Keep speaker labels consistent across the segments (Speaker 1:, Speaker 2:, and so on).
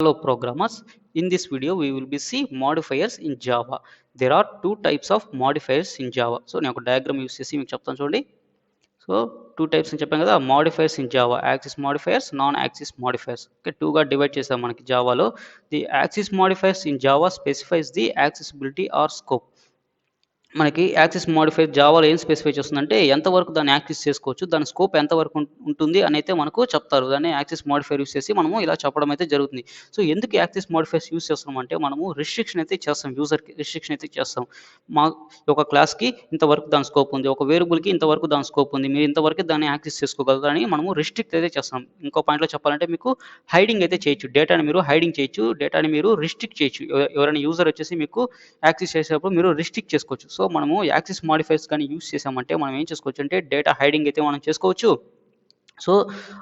Speaker 1: Hello programmers, in this video we will be see modifiers in Java. There are two types of modifiers in Java. So నేను ఒక diagram use చేసి మీకు చెప్తాను చూడండి. So two types అని చెప్పాను కదా, modifiers in Java, access modifiers, non access modifiers. Okay, టూగా డివైడ్ చేసాం మనకి జావాలో. The access modifiers in Java specifies the accessibility or scope. మనకి యాక్సిస్ మోడిఫైర్ జావాలో ఏం స్పెసిఫై చేస్తుందంటే ఎంతవరకు దాన్ని యాక్సెస్ చేసుకోవచ్చు, దాని స్కోప్ ఎంతవరకు ఉంటుంది అని అయితే మనకు చెప్తారు. దాన్ని యాక్సిస్ మోడిఫైర్ యూస్ చేసి మనము ఇలా చెప్పడం అయితే జరుగుతుంది. సో ఎందుకు యాక్సిస్ మోడిఫైర్స్ యూస్ చేస్తున్నాం అంటే మనము రిస్ట్రిక్షన్ అయితే చేస్తాం, యూజర్కి రిస్ట్రిక్షన్ అయితే చేస్తాం. మా ఒక క్లాస్కి ఇంతవరకు దాని స్కోప్ ఉంది, ఒక వేరియబుల్కి ఇంతవరకు దాని స్కోప్ ఉంది, మీరు ఇంతవరకు దాన్ని యాక్సెస్ చేసుకోగలరు అని మనము రిస్ట్రిక్ట్ అయితే చేస్తాం. ఇంకో పాయింట్లో చెప్పాలంటే మీకు హైడింగ్ అయితే చేయొచ్చు, డేటాని మీరు హైడింగ్ చేయొచ్చు, డేటాని మీరు రిస్ట్రిక్ట్ చేయొచ్చు. ఎవరైనా యూజర్ వచ్చేసి మీకు యాక్సెస్ చేసేటప్పుడు మీరు రిస్ట్రిక్ట్ చేసుకోవచ్చు. సో మనము యాక్సిస్ మోడిఫైర్స్ కానీ యూస్ చేసామంటే మనం ఏం చేసుకోవచ్చు అంటే డేటా హైడింగ్ అయితే మనం చేసుకోవచ్చు. సో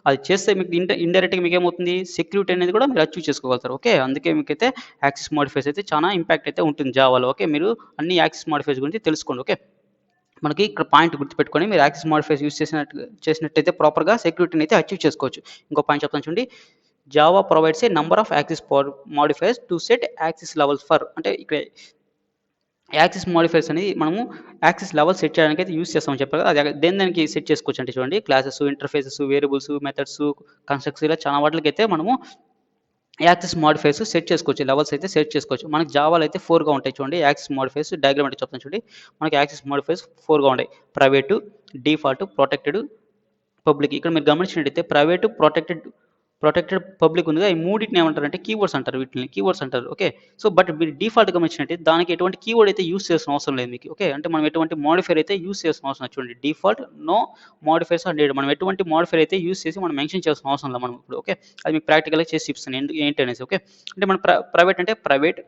Speaker 1: అది చేస్తే మీకు ఇండైరెక్ట్గా మీకు ఏమవుతుంది, సెక్యూరిటీ అనేది కూడా మీరు అచీవ్ చేసుకోగలుగుతారు. ఓకే, అందుకే మీకైతే యాక్సిస్ మోడిఫైర్స్ అయితే చాలా ఇంపాక్ట్ అయితే ఉంటుంది జావాలో. ఓకే, మీరు అన్ని యాక్సిస్ మోడిఫైర్స్ గురించి తెలుసుకోండి. ఓకే, మనకి ఇక్కడ పాయింట్ గుర్తుపెట్టుకొని మీరు యాక్సిస్ మోడిఫైర్స్ యూస్ చేసినట్టయితే ప్రాపర్గా సెక్యూరిటీని అయితే అచీవ్ చేసుకోవచ్చు. ఇంకో పాయింట్ చెప్తాను చూడండి, Java provides A number of axis modifiers to set axis levels for. అంటే ఇక్కడ యాక్సిస్ మోడిఫైర్స్ అనేది మనము యాక్సిస్ లెవెల్ సెట్ చేయడానికి అయితే యూస్ చేస్తామని చెప్పారు కదా, అది దానికి సెట్ చేసుకోవచ్చు అంటే చూడండి, classes, interfaces, variables, methods, constructs, ఇలా చాలా వాటికి అయితే మనము యాక్సిస్ మోడిఫైర్స్ సెట్ చేసుకోవచ్చు, లెవెల్స్ అయితే సెట్ చేసుకోవచ్చు. మనకి జావాలో అయితే 4గా ఉంటాయి చూడండి యాక్సిస్ మోడిఫైర్స్. డయాగ్రామ్ అంటే చెప్తాను చూడండి, మనకి యాక్సిస్ మోడిఫైర్స్ 4గా ఉంటాయి: ప్రైవేటు, డిఫాల్ట్, ప్రొటెక్టెడ్, పబ్లిక్. ఇక్కడ మీరు గమనించినట్టయితే ప్రైవేటు, ప్రొటెక్టెడ్, పబ్లిక్ ఉంది. ఈ మూడింటిని ఏమంటారంటే కీవర్డ్స్ అంటారు, వీటిని కీవర్డ్స్ అంటారు. ఓకే, సో బట్ మీరు డిఫాల్ట్ గమనించినట్టే దానికి ఎటువంటి కీవర్డ్ అయితే యూస్ చేసిన అవసరం లేదు మీకు. ఓకే, అంటే మనం ఎటువంటి మోడిఫైర్ అయితే యూస్ చేసిన అవసరం లేదు. చూడండి, డిఫాల్ట్ నో మోడిఫైర్స్ అండ్ మనం ఎటువంటి మోడిఫైర్ అయితే యూస్ చేసి మనం మెన్షన్ చేసిన అవసరం లేదు మనం ఇప్పుడు. ఓకే, అది మీకు ప్రాక్టికల్గా చేసి చూపిస్తాను ఏంటి అనేసి. ఓకే, అంటే మన ప్రైవేట్ అంటే ప్రైవేట్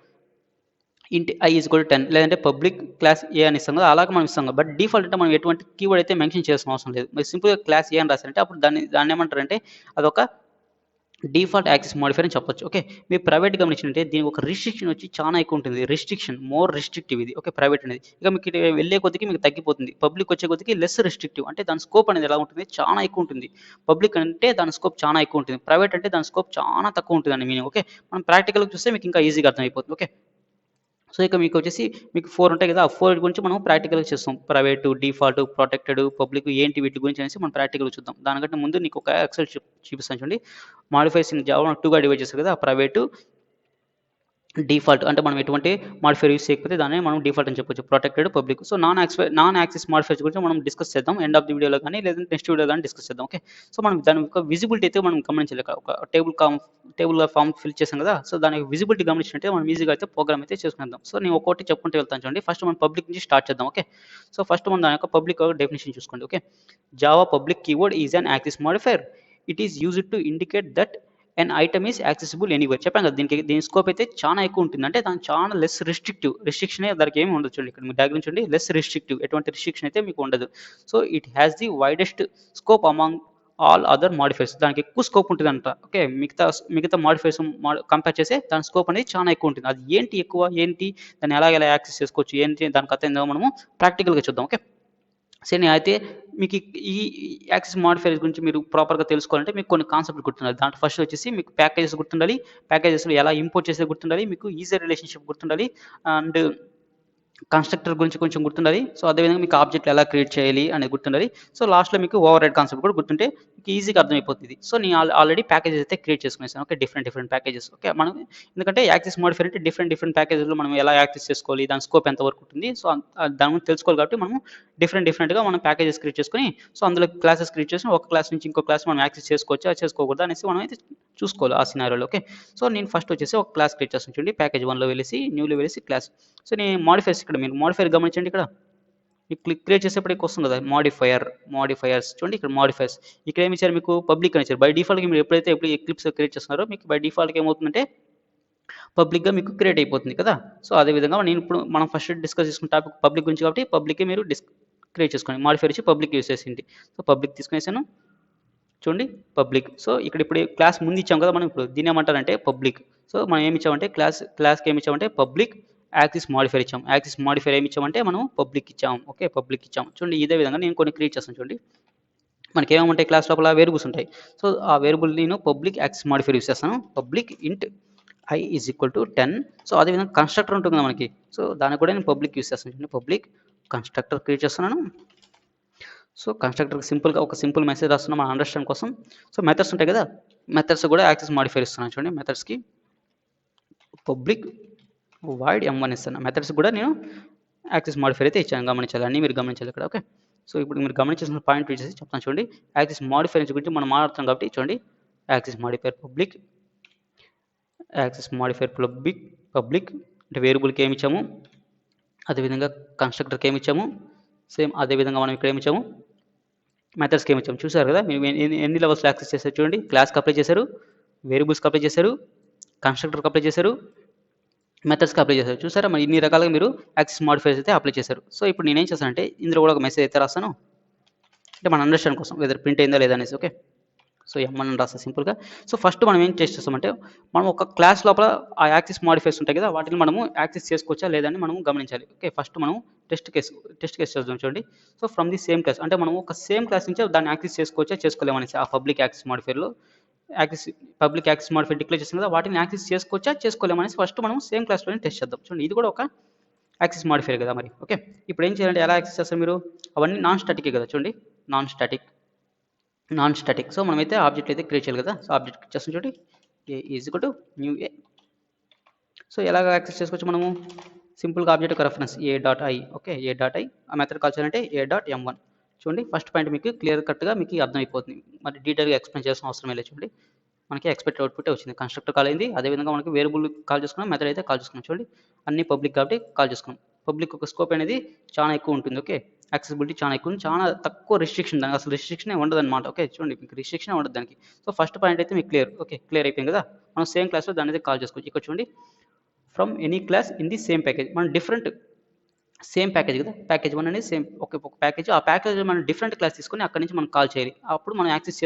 Speaker 1: ఇంటి i ఈజ్ ఈక్వల్ టు 10, లేదంటే పబ్లిక్ క్లాస్ ఏ అని ఇస్తాం కదా, అలాగే మనం ఇస్తాం. బట్ డిఫాల్ట్ అంటే మనం ఎటువంటి కీవర్డ్ అయితే మెన్షన్ చేసిన అవసరం లేదు. మీరు సింపుల్గా క్లాస్ ఏ అని రాశారంటే అప్పుడు దాన్ని ఏమంటారంటే అదొక డిఫాల్ట్ యాక్సిస్ మోడిఫైర్ అని చెప్పొచ్చు. ఓకే, మీరు ప్రైవేట్ గమనించినట్టే దీనికి ఒక రిస్ట్రిక్షన్ వచ్చి చాలా ఎక్కువ ఉంటుంది. రిస్ట్రిక్షన్ మోర్ రిస్ట్రిక్టివ్ ఇది. ఓకే, ప్రైవేట్ అనేది ఇక మీకు వెళ్ళే కొద్దికి మీకు తగ్గిపోతుంది. పబ్లిక్ వచ్చే కొద్దికి లెస్ రిస్ట్రిక్టివ్, అంటే దాని స్కోప్ అనేది ఎలా ఉంటుంది, చాలా ఎక్కువ ఉంటుంది. పబ్లిక్ అంటే దాని స్కోప్ చాలా ఎక్కువ ఉంటుంది, ప్రైవేట్ అంటే దాని స్కోప్ చాలా తక్కువ ఉంటుంది అని మీనింగ్. ఓకే, మనం ప్రాక్టికల్గా చూస్తే మీకు ఇంకా ఈజీగా అర్థమైపోతుంది. ఓకే, సో ఇక మీకు వచ్చేసి మీకు 4 ఉంటాయి కదా, ఆ 4 గురించి మనం ప్రాక్టికల్గా చేస్తాం. ప్రైవేటు, డిఫాల్ట్, ప్రొటెక్టెడ్, పబ్లిక్ ఏంటి వీటి గురించి అనేసి మనం ప్రాక్టికల్గా చూద్దాం. దానికంటే ముందు నీకు ఒక ఎక్సెల్ చూపిస్తాను చూడండి. మాడిఫైర్స్ ఇన్ జావా 2గా డివైడ్ చేస్తారు కదా, ప్రైవేటు, డిఫాల్ట్ అంటే మనం ఎటువంటి మాడిఫైర్ యూస్ చేయకపోతే దాన్ని మనం డిఫాల్ట్ అని చెప్పొచ్చు. Protected, public. So non axis modifiers గురించి మనం డిస్కస్ చేద్దాం ఎండ్ ఆఫ్ ది వీడియోలో కానీ, లేదంటే నెక్స్ట్ వీడియో కానీ డిస్కస్ చేద్దాం. ఓకే, సో మనం దాని యొక్క విజిబిలిటీ అయితే మనం గమనించాలి. ఒక టేబుల్ ఫామ్ ఫిల్ చేసాం కదా, సో దాని విజిబిలిటీ గమనించినట్టే మనం ఈజీగా అయితే ప్రోగ్రామ్ అయితే చేసుకుందాం. సో నేను ఒక్కొక్కటి చెప్పుకుంటూ వెళ్తాను చూడండి. ఫస్ట్ మనం పబ్లిక్ నుంచి స్టార్ట్ చేద్దాం. ఓకే, సో ఫస్ట్ మనం దాని యొక్క పబ్లిక్ డెఫినేషన్ చూసుకోండి. Okay, Java public keyword is an axis modifier. It is used to indicate that and item is accessible anywhere. చెప్పాను కదా, దీని స్కోప్ అయితే చాలా ఎక్కువ ఉంటుంది. అంటే దాని చాలా లెస్ రిస్ట్రిక్షన్ దానికి ఏమి ఉండదు. చూడండి, ఇక్కడ మీరు డయాగ్రామ్ చూడండి, లెస్ రిస్ట్రిక్టివ్, ఎటువంటి రిస్ట్రిక్షన్ అయితే మీకు ఉండదు. So it has the widest scope among all other modifiers. దానికి ఎక్కువ స్కోప్ ఉంటుంది అంట. ఓకే, మిగతా మాడిఫైర్స్ కంపేర్ చేస్తే దాని స్కోప్ అనేది చాలా ఎక్కువ ఉంటుంది. అది ఏంటి ఎక్కువ, ఏంటి దాన్ని ఎలా యాక్సెస్ చేసుకోవచ్చు, ఏంటి దాని కథ ఏందో మనము ప్రాక్టికల్గా చూద్దాం. ఓకే, సరే అయితే మీకు ఈ యాక్సిస్ మాడిఫైర్స్ గురించి మీరు ప్రాపర్గా తెలుసుకోవాలంటే మీకు కొన్ని కాన్సెప్ట్ గుర్తుండాలి. దాంట్లో ఫస్ట్ వచ్చేసి మీకు ప్యాకేజెస్ గుర్తుండాలి, ప్యాకేజెస్లో ఎలా ఇంపోర్ట్ చేసేది గుర్తుండాలి, మీకు ఈజీ రిలేషన్షిప్ గుర్తుండాలి, అండ్ కన్స్ట్రక్టర్ గురించి కొంచెం గుర్తుండాలి. సో అదేవిధంగా మీకు ఆబ్జెక్ట్లు ఎలా క్రియేట్ చేయాలి అనేది గుర్తుండాలి. సో లాస్ట్లో మీకు ఓవర్ హెడ్ కాన్సెప్ట్ కూడా గుర్తుంటే మీకు ఈజీగా అర్థమైపోతుంది. సో నేను ఆల్రెడీ ప్యాకేజెస్ అయితే క్రియేట్ చేసుకునేసాను. Okay, different packages. ఓకే, మనం ఎందుకంటే యాక్సిస్ మోడిఫైర్ అంటే డిఫరెంట్ ప్యాకేజెస్లో మనం ఎలా యాక్సెస్ చేసుకోవాలి, దాని స్కోప్ ఎంత వరకు ఉంటుంది, సో దాని గురించి తెలుసుకోవాలి. కాబట్టి మనం డిఫరెంట్గా మనం ప్యాకేజెస్ క్రియేట్ చేసుకొని, సో అందులో క్లాసెస్ క్రియేట్ చేసి ఒక క్లాస్ నుంచి ఇంకో క్లాస్ మనం యాక్సెస్ చేసుకోవచ్చా చేసుకోకూడదా అనేసి మనం అయితే చూసుకోవాలి ఆ సినారియోలో. ఓకే, సో నేను ఫస్ట్ వచ్చేసి ఒక క్లాస్ క్రియేట్ చేస్తాను చూడండి. ప్యాకేజ్ 1లో వెళ్ళేసి న్యూలో వెళ్ళేసి క్లాస్. సో నేను మాడిఫైర్స్, ఇక్కడ మీరు మాడిఫైర్ గమనించండి, ఇక్కడ మీకు క్రియేట్ చేసేప్పటికి వస్తుంది కదా మాడిఫైయర్స్. చూడండి ఇక్కడ మాడిఫైర్స్, ఇక్కడ ఏమి ఇచ్చారు మీకు పబ్లిక్ అని ఇచ్చారు. బై డిఫాల్ట్గా మీరు ఎప్పుడైతే ఎక్లిప్స్ క్రియేట్ చేస్తున్నారో మీకు బై డిఫాల్ట్గా ఏమవుతుందంటే పబ్లిక్గా మీకు క్రియేట్ అయిపోతుంది కదా. సో అదేవిధంగా నేను ఇప్పుడు మనం ఫస్ట్ డిస్కస్ చేసుకున్న టాపిక్ పబ్లిక్ గురించి, కాబట్టి పబ్లిక్కే మీరు క్రియేట్ చేసుకోండి. మాడిఫైర్ ఇచ్చి పబ్లిక్ యూస్ చేసింది. సో పబ్లిక్ తీసుకునేసాను చూడండి, పబ్లిక్. సో ఇప్పుడు క్లాస్ ముందు ఇచ్చాం కదా మనం, ఇప్పుడు దీని ఏమంటారంటే పబ్లిక్. సో మనం ఏమి ఇచ్చామంటే క్లాస్కి ఏమి ఇచ్చామంటే పబ్లిక్ యాక్సిస్ మాడిఫైర్ ఇచ్చాం. యాక్సిస్ మాడిఫైర్ ఏమి ఇచ్చామంటే మనం పబ్లిక్ ఇచ్చాం. ఓకే, పబ్లిక్ ఇచ్చాం. చూడండి ఇదే విధంగా నేను కొన్ని క్రియేట్ చేస్తాను చూడండి. మనకి ఏమేముంటాయి క్లాస్ లోపల వేరియబుల్స్ ఉంటాయి. సో ఆ వేరియబుల్ నేను పబ్లిక్ యాక్సిస్ మాడిఫైర్ యూస్ చేస్తాను. పబ్లిక్ ఇంట్ I is equal to 10. So అదేవిధంగా కన్స్ట్రక్టర్ ఉంటుంది కదా మనకి, సో దానికి కూడా నేను పబ్లిక్ యూస్ చేస్తాను. పబ్లిక్ కన్స్ట్రక్టర్ క్రియేట్ చేస్తున్నాను. సో కన్స్ట్రక్టర్కి సింపుల్గా ఒక సింపుల్ మెసేజ్ రాస్తున్నాం మన అండర్స్టాండ్ కోసం. సో మెథడ్స్ ఉంటాయి కదా, మెథడ్స్ కూడా యాక్సెస్ మాడిఫైర్ ఇస్తున్నాను చూడండి. మెథడ్స్కి పబ్లిక్ వాయిడ్ m1 ఇస్తాను. మెథడ్స్ కూడా నేను యాక్సెస్ మాడిఫైర్ అయితే ఇచ్చాను, గమనించాలి, అన్నీ మీరు గమనించాలి ఇక్కడ. ఓకే, సో ఇప్పుడు మీరు గమనించిన పాయింట్ వచ్చేసి చెప్తాను చూడండి. యాక్సెస్ మాడిఫైర్ గురించి మనం మాట్లాడుతాం కాబట్టి చూడండి. Access modifier public, access modifier public అంటే వేరియబుల్కి ఏమి ఇచ్చాము, అదేవిధంగా కన్స్ట్రక్టర్కి ఏమి ఇచ్చాము, సేమ్ అదేవిధంగా మనం ఇక్కడ ఏమి ఇచ్చాము, మెథడ్స్కి ఏమి ఇచ్చాము. చూసారు కదా మీరు ఎన్ని లెవెల్స్లో యాక్సెస్ చేశారు చూడండి. క్లాస్కి అప్లై చేశారు, వేరియబుల్స్కి అప్లై చేశారు, కన్స్ట్రక్టర్కి అప్లై చేశారు, మెథడ్స్కి అప్లై చేశారు. చూసారా మరి ఇన్ని రకాలుగా మీరు యాక్సెస్ మాడిఫైర్స్ అయితే అప్లై చేశారు. సో ఇప్పుడు నేనేం చేస్తానంటే ఇందులో కూడా ఒక మెసేజ్ అయితే రాస్తాను, అంటే మన అండర్స్టాండ్ కోసం వెదర్ ప్రింట్ అయిందా లేదా అనేసి. ఓకే, సో m1 అని రాస్తా సింపుల్గా. సో ఫస్ట్ మనం ఏం టెస్ట్ చేస్తామంటే మనం ఒక క్లాస్ లోపల ఆ యాక్సెస్ మాడిఫైర్స్ ఉంటాయి కదా, వాటిని మనము యాక్సెస్ చేసుకోవచ్చా లేదని మనం గమనించాలి. ఓకే, ఫస్ట్ మనం టెస్ట్ కేసు చేద్దాం చూడండి. So from the same class, అంటే మనం ఒక సేమ్ క్లాస్ నుంచి దాన్ని యాక్సెస్ చేసుకోవచ్చా చేసుకోలేమనేసి ఆ పబ్లిక్ యాక్సెస్ మాడిఫైర్లో పబ్లిక్ యాక్సెస్ మాడిఫైర్ డిక్లేర్ చేస్తాం కదా, వాటిని యాక్సెస్ చేసుకోవచ్చా చేసుకోలేమనేసి ఫస్ట్ మనం సేమ్ క్లాస్లోనే టెస్ట్ చేద్దాం చూడండి. ఇది కూడా ఒక యాక్సెస్ మాడిఫైర్ కదా మరి. ఓకే, ఇప్పుడు ఏం చేయాలంటే ఎలా యాక్సెస్ చేస్తారు మీరు, అవన్నీ నాన్ స్టాటిక్ కదా చూడండి, నాన్ స్టాటిక్. సో మనమైతే ఆబ్జెక్ట్ అయితే క్రియేట్ చేయాలి కదా. సో ఆబ్జెక్ట్ క్రియేట్ చేస్తాం చూడండి, A is equal to new A. So ఎలాగ యాక్సెస్ చేసుకోవచ్చు మనము, సింపుల్గా ఆబ్జెక్ట్ ఒక reference A dot I. Okay, A dot I ఆ మెథడ్ కాల్ చేయాలంటే ఏ డాట్ m1. చూడండి ఫస్ట్ పాయింట్ మీకు క్లియర్ కట్గా మీకు అర్థమైపోతుంది, మరి డీటెయిల్గా ఎక్స్ప్లెయిన్ చేయాల్సిన అవసరం లేదు. చూడండి మనకి ఎక్స్పెక్టెడ్ అవుట్పుట్ వచ్చింది, కన్స్ట్రక్టర్ కాల్ అయింది, అదేవిధంగా మనకి వేరియబుల్ కాల్ చేసుకున్నాం, మెథడ్ అయితే కాల్ చేసుకున్నాం. చూడండి అన్ని పబ్లిక్ కాబట్టి కాల్ చేసుకున్నాం. పబ్లిక్ ఒక స్కోప్ అనేది చాలా ఎక్కువ ఉంటుంది. ఓకే, యాక్సెసిబిలిటీ చాలా ఎక్కువ, చాలా తక్కువ రిస్ట్రిక్షన్, దానికి అసలు రిస్ట్రిక్షన్ ఉండదు అనమాట. ఓకే, చూడండి మీకు రిస్ట్రిక్షన్ ఉండదు దానికి. సో ఫస్ట్ పాయింట్ అయితే మీకు క్లియర్. ఓకే, క్లియర్ అయిపోయింది కదా, మనం సేమ్ క్లాస్లో దాని అయితే కాల్ చేసుకోవచ్చు. ఇక్కడ చూడండి from any class in the same package, మనం డిఫరెంట్ సేమ్ ప్యాకేజ్ కదా, ప్యాకేజ్ 1 అనేది సేమ్ ఒక ప్యాకేజ్, ఆ ప్యాకేజ్ మనం డిఫరెంట్ క్లాస్ తీసుకొని అక్కడి నుంచి మనం కాల్ చేయాలి. అప్పుడు మనం యాక్సెస్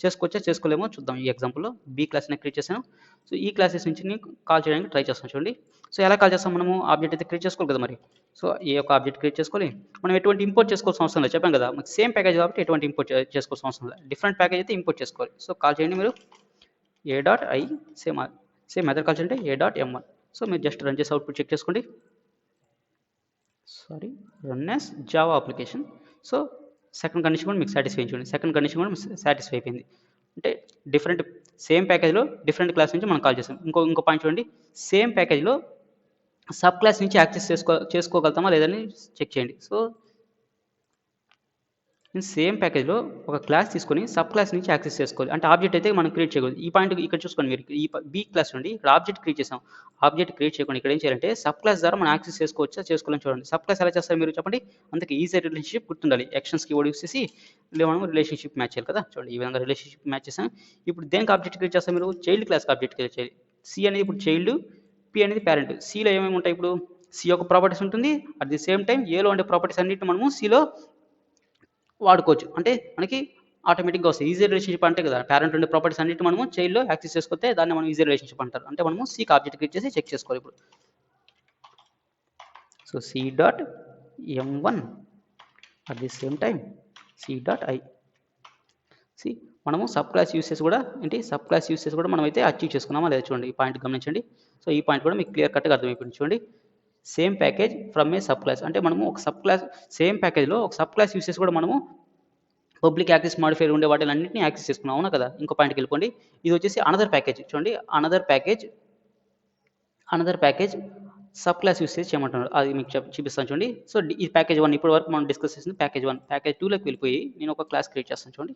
Speaker 1: చేసుకోవచ్చా చేసుకోలేమో చూద్దాం. ఈ ఎగ్జాంపుల్లో బీ క్లాస్ని క్రియేట్ చేశాను. సో ఈ క్లాసెస్ నుంచి నేను కాల్ చేయడానికి ట్రై చేస్తాను చూడండి. సో ఎలా కాల్ చేస్తాం మనము, ఆబ్జెక్ట్ అయితే క్రియేట్ చేసుకోవాలి కదా మరి. సో ఏ యొక్క ఆబ్జెక్ట్ క్రియేట్ చేసుకోవాలి, మనం ఎటువంటి ఇంపోర్ట్ చేసుకోవాల్సిన అవసరం లేదు, చెప్పాం కదా మనకి సేమ్ ప్యాకేజ్ కాబట్టి ఎటువంటి ఇంపోర్ట్ చేసుకోవాల్సిన అవసరం లేదు, డిఫరెంట్ ప్యాకేజ్ అయితే ఇంపోర్ట్ చేసుకోవాలి. సో కాల్ చేయండి మీరు A dot I, same method call చేయండి ఏ డాట్ m1. సో మీరు జస్ట్ రన్ చేసి అవుట్పుట్ చెక్ చేసుకోండి. Run as Java application. So second condition కూడా మీకు సాటిస్ఫై చూడండి, సెకండ్ కండిషన్ కూడా సాటిస్ఫై అయిపోయింది. అంటే డిఫరెంట్ సేమ్ ప్యాకేజ్లో డిఫరెంట్ క్లాస్ నుంచి మనం కాల్ చేస్తాం. ఇంకో పాయింట్ చూడండి, సేమ్ ప్యాకేజ్లో సబ్ క్లాస్ నుంచి యాక్సెస్ చేసుకోగలుగుతామా లేదని చెక్ చేయండి. సో సేమ్ ప్యాకేజ్లో ఒక క్లాస్ తీసుకొని సబ్ క్లాస్ నుంచి యాక్సెస్ చేసుకోవాలి, అంటే ఆబ్జెక్ట్ అయితే మనం క్రియేట్ చేయకూడదు. ఈ పాయింట్ ఇక్కడ చూసుకోండి మీరు, ఈ బీ క్లాస్ నుండి ఇక్కడ ఆబ్జెక్ట్ క్రియేట్ చేసాం, ఆబ్జెక్ట్ క్రియేట్ చేయకుండా ఇక్కడ ఏం చేయాలంటే సబ్ క్లాస్ ద్వారా మనం యాక్సెస్ చేసుకోవచ్చా చేసుకోవాలని చూడండి. సబ్ క్లాస్ ఎలా చేస్తారు మీరు చెప్పండి, అందుకే ఈజీ రిలేషన్షిప్ గుర్తుండాలి. యాక్షన్స్ కీవర్డ్ యూస్ చేసి మనం రిలేషన్షిప్ మ్యాచ్ చేయాలి కదా. చూడండి ఈ విధంగా రిలేషన్షిప్ మ్యాచ్ చేసాం. ఇప్పుడు దేనికి ఆబ్జెక్ట్ క్రియేట్ చేస్తాం మీరు, చైల్డ్ క్లాస్కి ఆబ్జెక్ట్ క్రియేట్ చేయాలి. సి అనేది ఇప్పుడు చైల్డ్, పి అనేది పేరెంట్. సిలో ఏమేమి ఉంటాయి, ఇప్పుడు సి యొక్క ప్రాపర్టీస్ ఉంటుంది, అట్ ది సేమ్ టైం ఏలో ఉండే ప్రాపర్టీస్ అన్నింటిని మనము సిలో వాడుకోవచ్చు, అంటే మనకి ఆటోమేటిక్గా వస్తాయి. ఈజీ రిలేషన్షిప్ అంటే కదా, పేరెంట్ ఉండే ప్రాపర్టీస్ అన్నిటి మనము చైల్డ్లో యాక్సెస్ చేసుకుంటే దాన్ని మనం ఈజీ రిలేషన్షిప్ అంటారు. అంటే మనము సీకి ఆబ్జెక్ట్ క్రియేట్ చేసి చెక్ చేసుకోవాలి ఇప్పుడు. So C dot m1 at the same time C dot I. C మనము సబ్ క్లాస్ యూసెస్ కూడా సబ్ క్లాస్ యూసెస్ కూడా మనం అయితే అచీవ్ చేసుకున్నామా లేదా చూడండి, ఈ పాయింట్ గమనించండి. సో ఈ పాయింట్ కూడా మీకు క్లియర్ కట్గా అర్థమైపోయింది చూడండి. Same package from A sub class, అంటే మనము ఒక సబ్ క్లాస్ సేమ్ ప్యాకేజ్లో ఒక సబ్ క్లాస్ యూసెస్ కూడా మనము పబ్లిక్ యాక్సెస్ మాడిఫైర్ ఉండే వాటిని అన్నింటినీ యాక్సెస్ చేసుకున్నాం, అవునా కదా. ఇంకో పాయింట్కి వెళ్ళిపోండి, ఇది వచ్చేసి అనదర్ ప్యాకేజ్ చూడండి, another package sub class usage చేయమంటున్నారు, అది మీకు చూపిస్తాను చూడండి. సో ఈ ప్యాకేజ్ 1 ఇప్పటి వరకు మనం డిస్కస్ చేసింది ప్యాకేజ్ 1. ప్యాకేజ్ 2లోకి వెళ్ళిపోయి నేను ఒక క్లాస్ క్రియేట్ చేస్తాను చూడండి,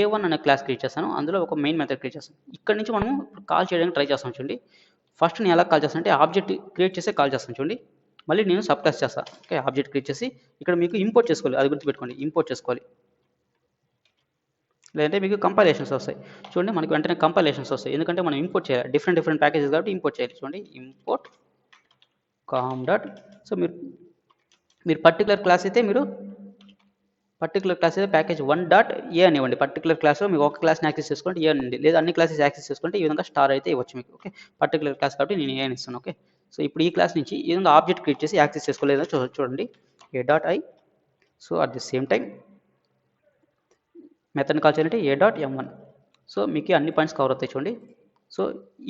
Speaker 1: ఏ1 అనే క్లాస్ క్రియేట్ చేస్తాను, అందులో ఒక మెయిన్ మెథడ్ క్రియేట్ చేస్తాను. ఇక్కడ నుంచి మనం కాల్ చేయడానికి ట్రై చేస్తాం చూడండి. ఫస్ట్ నేను ఎలా కాల్ చేస్తాను అంటే ఆబ్జెక్ట్ క్రియేట్ చేసే కాల్ చేస్తాను చూడండి, మళ్ళీ నేను సబ్ క్లాస్ చేస్తాను. ఓకే, ఆబ్జెక్ట్ క్రియేట్ చేసి ఇక్కడ మీకు ఇంపోర్ట్ చేసుకోవాలి, అది గుర్తుపెట్టుకోండి, ఇంపోర్ట్ చేసుకోవాలి, లేదంటే మీకు కంపైలేషన్స్ వస్తాయి. చూడండి మనకి వెంటనే కంపైలేషన్స్ వస్తాయి, ఎందుకంటే మనం ఇంపోర్ట్ చేయాలి, డిఫరెంట్ ప్యాకేజెస్ కాబట్టి ఇంపోర్ట్ చేయాలి. చూడండి ఇంపోర్ట్ కామ్ డాట్. సో మీరు పర్టికులర్ క్లాస్ అయితే ప్యాకేజ్ 1 డాట్ ఏ అనివ్వండి. పర్టికులర్ క్లాస్లో మీకు ఒక క్లాస్ని యాక్సెస్ చేసుకోండి ఏ అనండి, లేదా అన్ని క్లాసెస్ యాక్సెస్ చేసుకుంటే ఈ విధంగా స్టార్ అయితే ఇవ్వచ్చు మీకు. ఓకే, పర్టికులర్ క్లాస్ కాబట్టి నేను ఏ అని ఇస్తాను. ఓకే, సో ఇప్పుడు ఈ క్లాస్ నుంచి ఈ విధంగా ఆబ్జెక్ట్ క్రియేట్ చేసి యాక్సెస్ చేసుకోలేదో చూడండి, A dot I. So at the same time మెథడ్ని కాల్ చేయాలంటే ఏ డాట్ m1. సో మీకు అన్ని పాయింట్స్ కవర్ అవుతాయి చూడండి. సో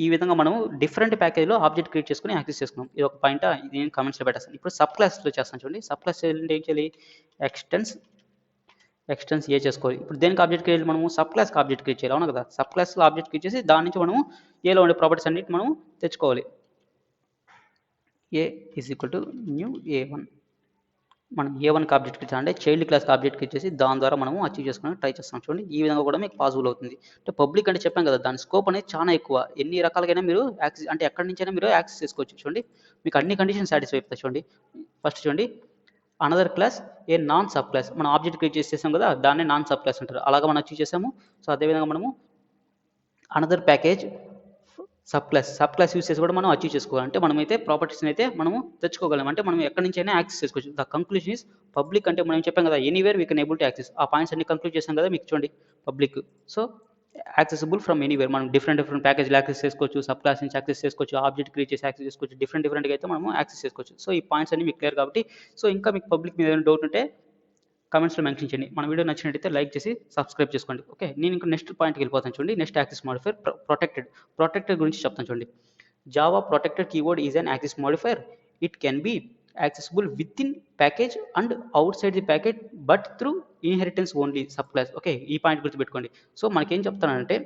Speaker 1: ఈ విధంగా మనం డిఫరెంట్ ప్యాకేజ్లో ఆబ్జెక్ట్ క్రియేట్ చేసుకుని యాక్సెస్ చేసుకున్నాం. ఇది ఒక పాయింట్, ఇది నేను కామెంట్స్లో పెట్టేస్తాను. ఇప్పుడు సబ్ క్లాస్లో చేస్తాను చూడండి. సబ్ క్లాస్ చేయాలంటే ఏం చేయాలి? ఎక్స్టెన్స్ ఏ చేసుకోవాలి. ఇప్పుడు దేనికి ఆబ్జెక్ట్ క్రియేట్ మనము సబ్ క్లాస్కి ఆబ్జెక్ట్ క్రియేట్ చేయాలి, అవునా కదా? సబ్ క్లాస్లో ఆబ్జెక్ట్ క్రియేట్ చేసి దాని నుంచి మనము ఏలో ఉండే ప్రాపర్టీస్ అన్నిటి మనం తెచ్చుకోవాలి. A is equal to new A1. మనం A1కి ఆబ్జెక్ట్ క్రియేట్ అంటే చైల్డ్ క్లాస్కి ఆబ్జెక్ట్ క్రియేట్ చేసి దాని ద్వారా మనము అచీవ్ చేసుకుని ట్రై చేస్తాం చూడండి. ఈ విధంగా కూడా మీకు పాసిబుల్ అవుతుంది. అంటే పబ్లిక్ అంటే చెప్పాం కదా, దాని స్కోప్ అనేది చాలా ఎక్కువ. ఎన్ని రకాలుగా మీరు యాక్సెస్ అంటే ఎక్కడి నుంచైనా మీరు యాక్సెస్ చేసుకోవచ్చు చూడండి. మీకు అన్ని కండిషన్స్ సాటిస్ఫై అవుతాయి చూడండి. ఫస్ట్ చూడండి, అనదర్ క్లాస్ ఏ నాన్ సబ్ క్లాస్. మనం ఆబ్జెక్ట్ క్రియేట్ చేసేసాం కదా, దాన్ని నాన్ సబ్ క్లాస్ అంటారు. అలాగా మనం అచీవ్ చేసాము. సో అదేవిధంగా మనము another package sub class use చేసి కూడా మనం అచీవ్ చేసుకోవాలి. అంటే మనమైతే ప్రాపర్టీస్ని అయితే మనము తెచ్చుకోగలం. అంటే మనం ఎక్కడి నుంచి అయినా యాక్సెస్ చేసుకోవచ్చు. ద కంక్లూజన్ ఇస్ పబ్లిక్ అంటే మనం చెప్పాం కదా, anywhere we can able to access. ఆ పాయింట్స్ అన్ని కంక్లూడ్ చేసాం కదా మీకు చూడండి. Public so accessible from anywhere. మనం డిఫరెంట్ ప్యాకేజ్లు యాక్సెస్ చేసుకోవచ్చు, సబ్ క్లాస్ నుంచి యాక్సెస్ చేసుకోవచ్చు, ఆబ్జెక్ట్ క్రియేట్ చేసి యాక్సెస్ చేసుకోవచ్చు, డిఫరెంట్గా అయితే మనము యాక్సెస్ చేసుకోవచ్చు. సో ఈ పాయింట్స్ అన్ని మీకు క్లియర్ కాబట్టి, సో ఇంకా మీకు పబ్లిక్ మీద ఏదైనా డౌట్ ఉంటే కామెంట్స్లో మెన్షన్ చేయండి. మన వీడియో నచ్చినట్టయితే లైక్ చేసి సబ్స్క్రైబ్ చేసుకోండి. ఓకే, నేను ఇంకా నెక్స్ట్ పాయింట్కి వెళ్ళిపోతాను చూడండి. నెక్స్ట్ యాక్సెస్ మాడిఫైర్ ప్రొటెక్టెడ్ గురించి చెప్తాను చూడండి. Java protected keyword is an access modifier. It can be accessible within package and outside the package but through inheritance only subclass. Okay, ఈ పాయింట్ గుర్తుపెట్టుకోండి. సో మనకేం చెప్తానంటే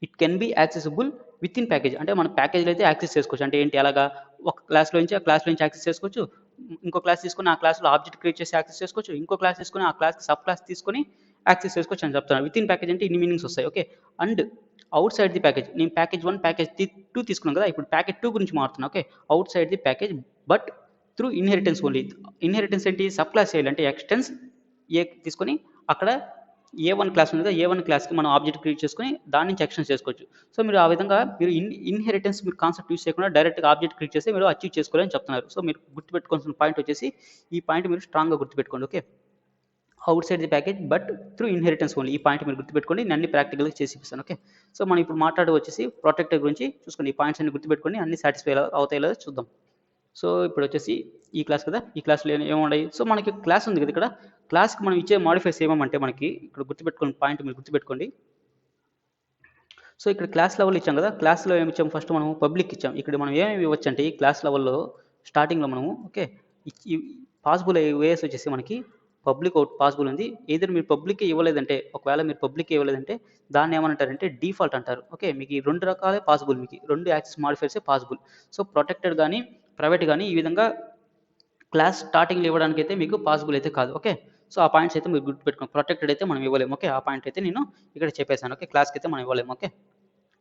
Speaker 1: it can be accessible with in package. అంటే మన ప్యాకేజ్లో అయితే access చేసుకోవచ్చు. అంటే ఏంటి, అలాగా ఒక క్లాస్లో నుంచి ఆ క్లాస్లో నుంచి యాక్సెస్ చేసుకోవచ్చు. ఇంకో క్లాస్ తీసుకొని ఆ క్లాస్లో ఆబ్జెక్ట్ క్రియేట్ చేసి యాక్సెస్ చేసుకోవచ్చు. ఇంకో క్లాస్ తీసుకొని ఆ క్లాస్కి సబ్ క్లాస్ తీసుకొని యాక్సెస్ చేసుకోవచ్చు అని చెప్తాను. విత్ ఇన్ ప్యాకేజ్ అంటే ఇన్ని మీనింగ్స్ వస్తాయి. Okay, and out side the package, నేను ప్యాకేజ్ 1 ప్యాకేజ్ 2 తీసుకున్నాను కదా, ఇప్పుడు ప్యాకేజ్ 2 గురించి మాట్లాడుతున్నా. Okay, outside the package but through inheritance only. Inheritance ఏంటి, సబ్ క్లాస్ చేయాలి. అంటే ఎక్స్టెన్స్ ఏ తీసుకొని అక్కడ A1 క్లాస్ ఉంది కదా, A1 క్లాస్కి మనం ఆబ్జెక్ట్ క్రియేట్ చేసుకొని దాని నుంచి ఎక్స్టెన్స్ చేసుకోవచ్చు. సో మీరు ఆ విధంగా మీరు ఇన్హెరిటెన్స్ మీరు కాన్సెప్ట్ యూస్ చేయకుండా డైరెక్ట్గా ఆబ్జెక్ట్ క్రియేట్ చేసి మీరు అచీవ్ చేసుకోవాలని చెప్తున్నారు. సో మీరు గుర్తుపెట్టుకోవాల్సిన పాయింట్ వచ్చేసి ఈ పాయింట్ మీరు స్ట్రాంగ్గా గుర్తుపెట్టుకోండి. Okay, outside the package but through inheritance only. ఈ పాయింట్ మీరు గుర్తుపెట్టుకోండి. నేను అన్ని ప్రాక్టికల్గా చేసి ఇస్తాను. ఓకే, సో మనం ఇప్పుడు మాట్లాడే వచ్చేసి ప్రొటెక్టర్ గురించి చూసుకోండి. ఈ పాయింట్స్ అన్ని గుర్తుపెట్టుకొని అన్ని సాటిస్ఫై అవుతాయి లేదా చూద్దాం. సో ఇప్పుడు వచ్చేసి ఈ క్లాస్ కదా, ఈ క్లాస్లో ఏమున్నాయి. సో మనకి క్లాస్ ఉంది కదా, ఇక్కడ క్లాస్కి మనం ఇచ్చే మాడిఫైస్ ఏమంటే మనకి ఇక్కడ గుర్తుపెట్టుకోండి, పాయింట్ మీరు గుర్తుపెట్టుకోండి. సో ఇక్కడ క్లాస్ లెవెల్ ఇచ్చాం కదా, క్లాస్లో ఏమి ఇచ్చాము, ఫస్ట్ మనం పబ్లిక్ ఇచ్చాం. ఇక్కడ మనం ఏమేమి ఇవ్వచ్చు అంటే ఈ క్లాస్ లెవెల్లో స్టార్టింగ్లో మనము ఓకే పాసిబుల్ అయ్యే వేస్ వచ్చేసి మనకి పబ్లిక్ అవుట్ పాసిబుల్ ఉంది. ఏదైనా మీరు పబ్లిక్ ఇవ్వలేదంటే, ఒకవేళ మీరు పబ్లిక్ ఇవ్వలేదంటే దాన్ని ఏమంటారంటే డిఫాల్ట్ అంటారు. ఓకే, మీకు ఈ 2 రకాలే పాసిబుల్, మీకు 2 యాక్సెస్ మాడిఫైర్సే పాసిబుల్. సో ప్రొటెక్టెడ్ కానీ ప్రైవేట్ కానీ ఈ విధంగా క్లాస్ స్టార్టింగ్లో ఇవ్వడానికి అయితే మీకు పాసిబుల్ అయితే కాదు. ఓకే, సో ఆ పాయింట్స్ అయితే మీరు గుర్తుపెట్టుకోండి. ప్రొటెక్టెడ్ అయితే మనం ఇవ్వలేము. ఓకే, ఆ పాయింట్ అయితే నేను ఇక్కడ చెప్పేశాను. ఓకే, క్లాస్కి అయితే మనం ఇవ్వలేము. ఓకే,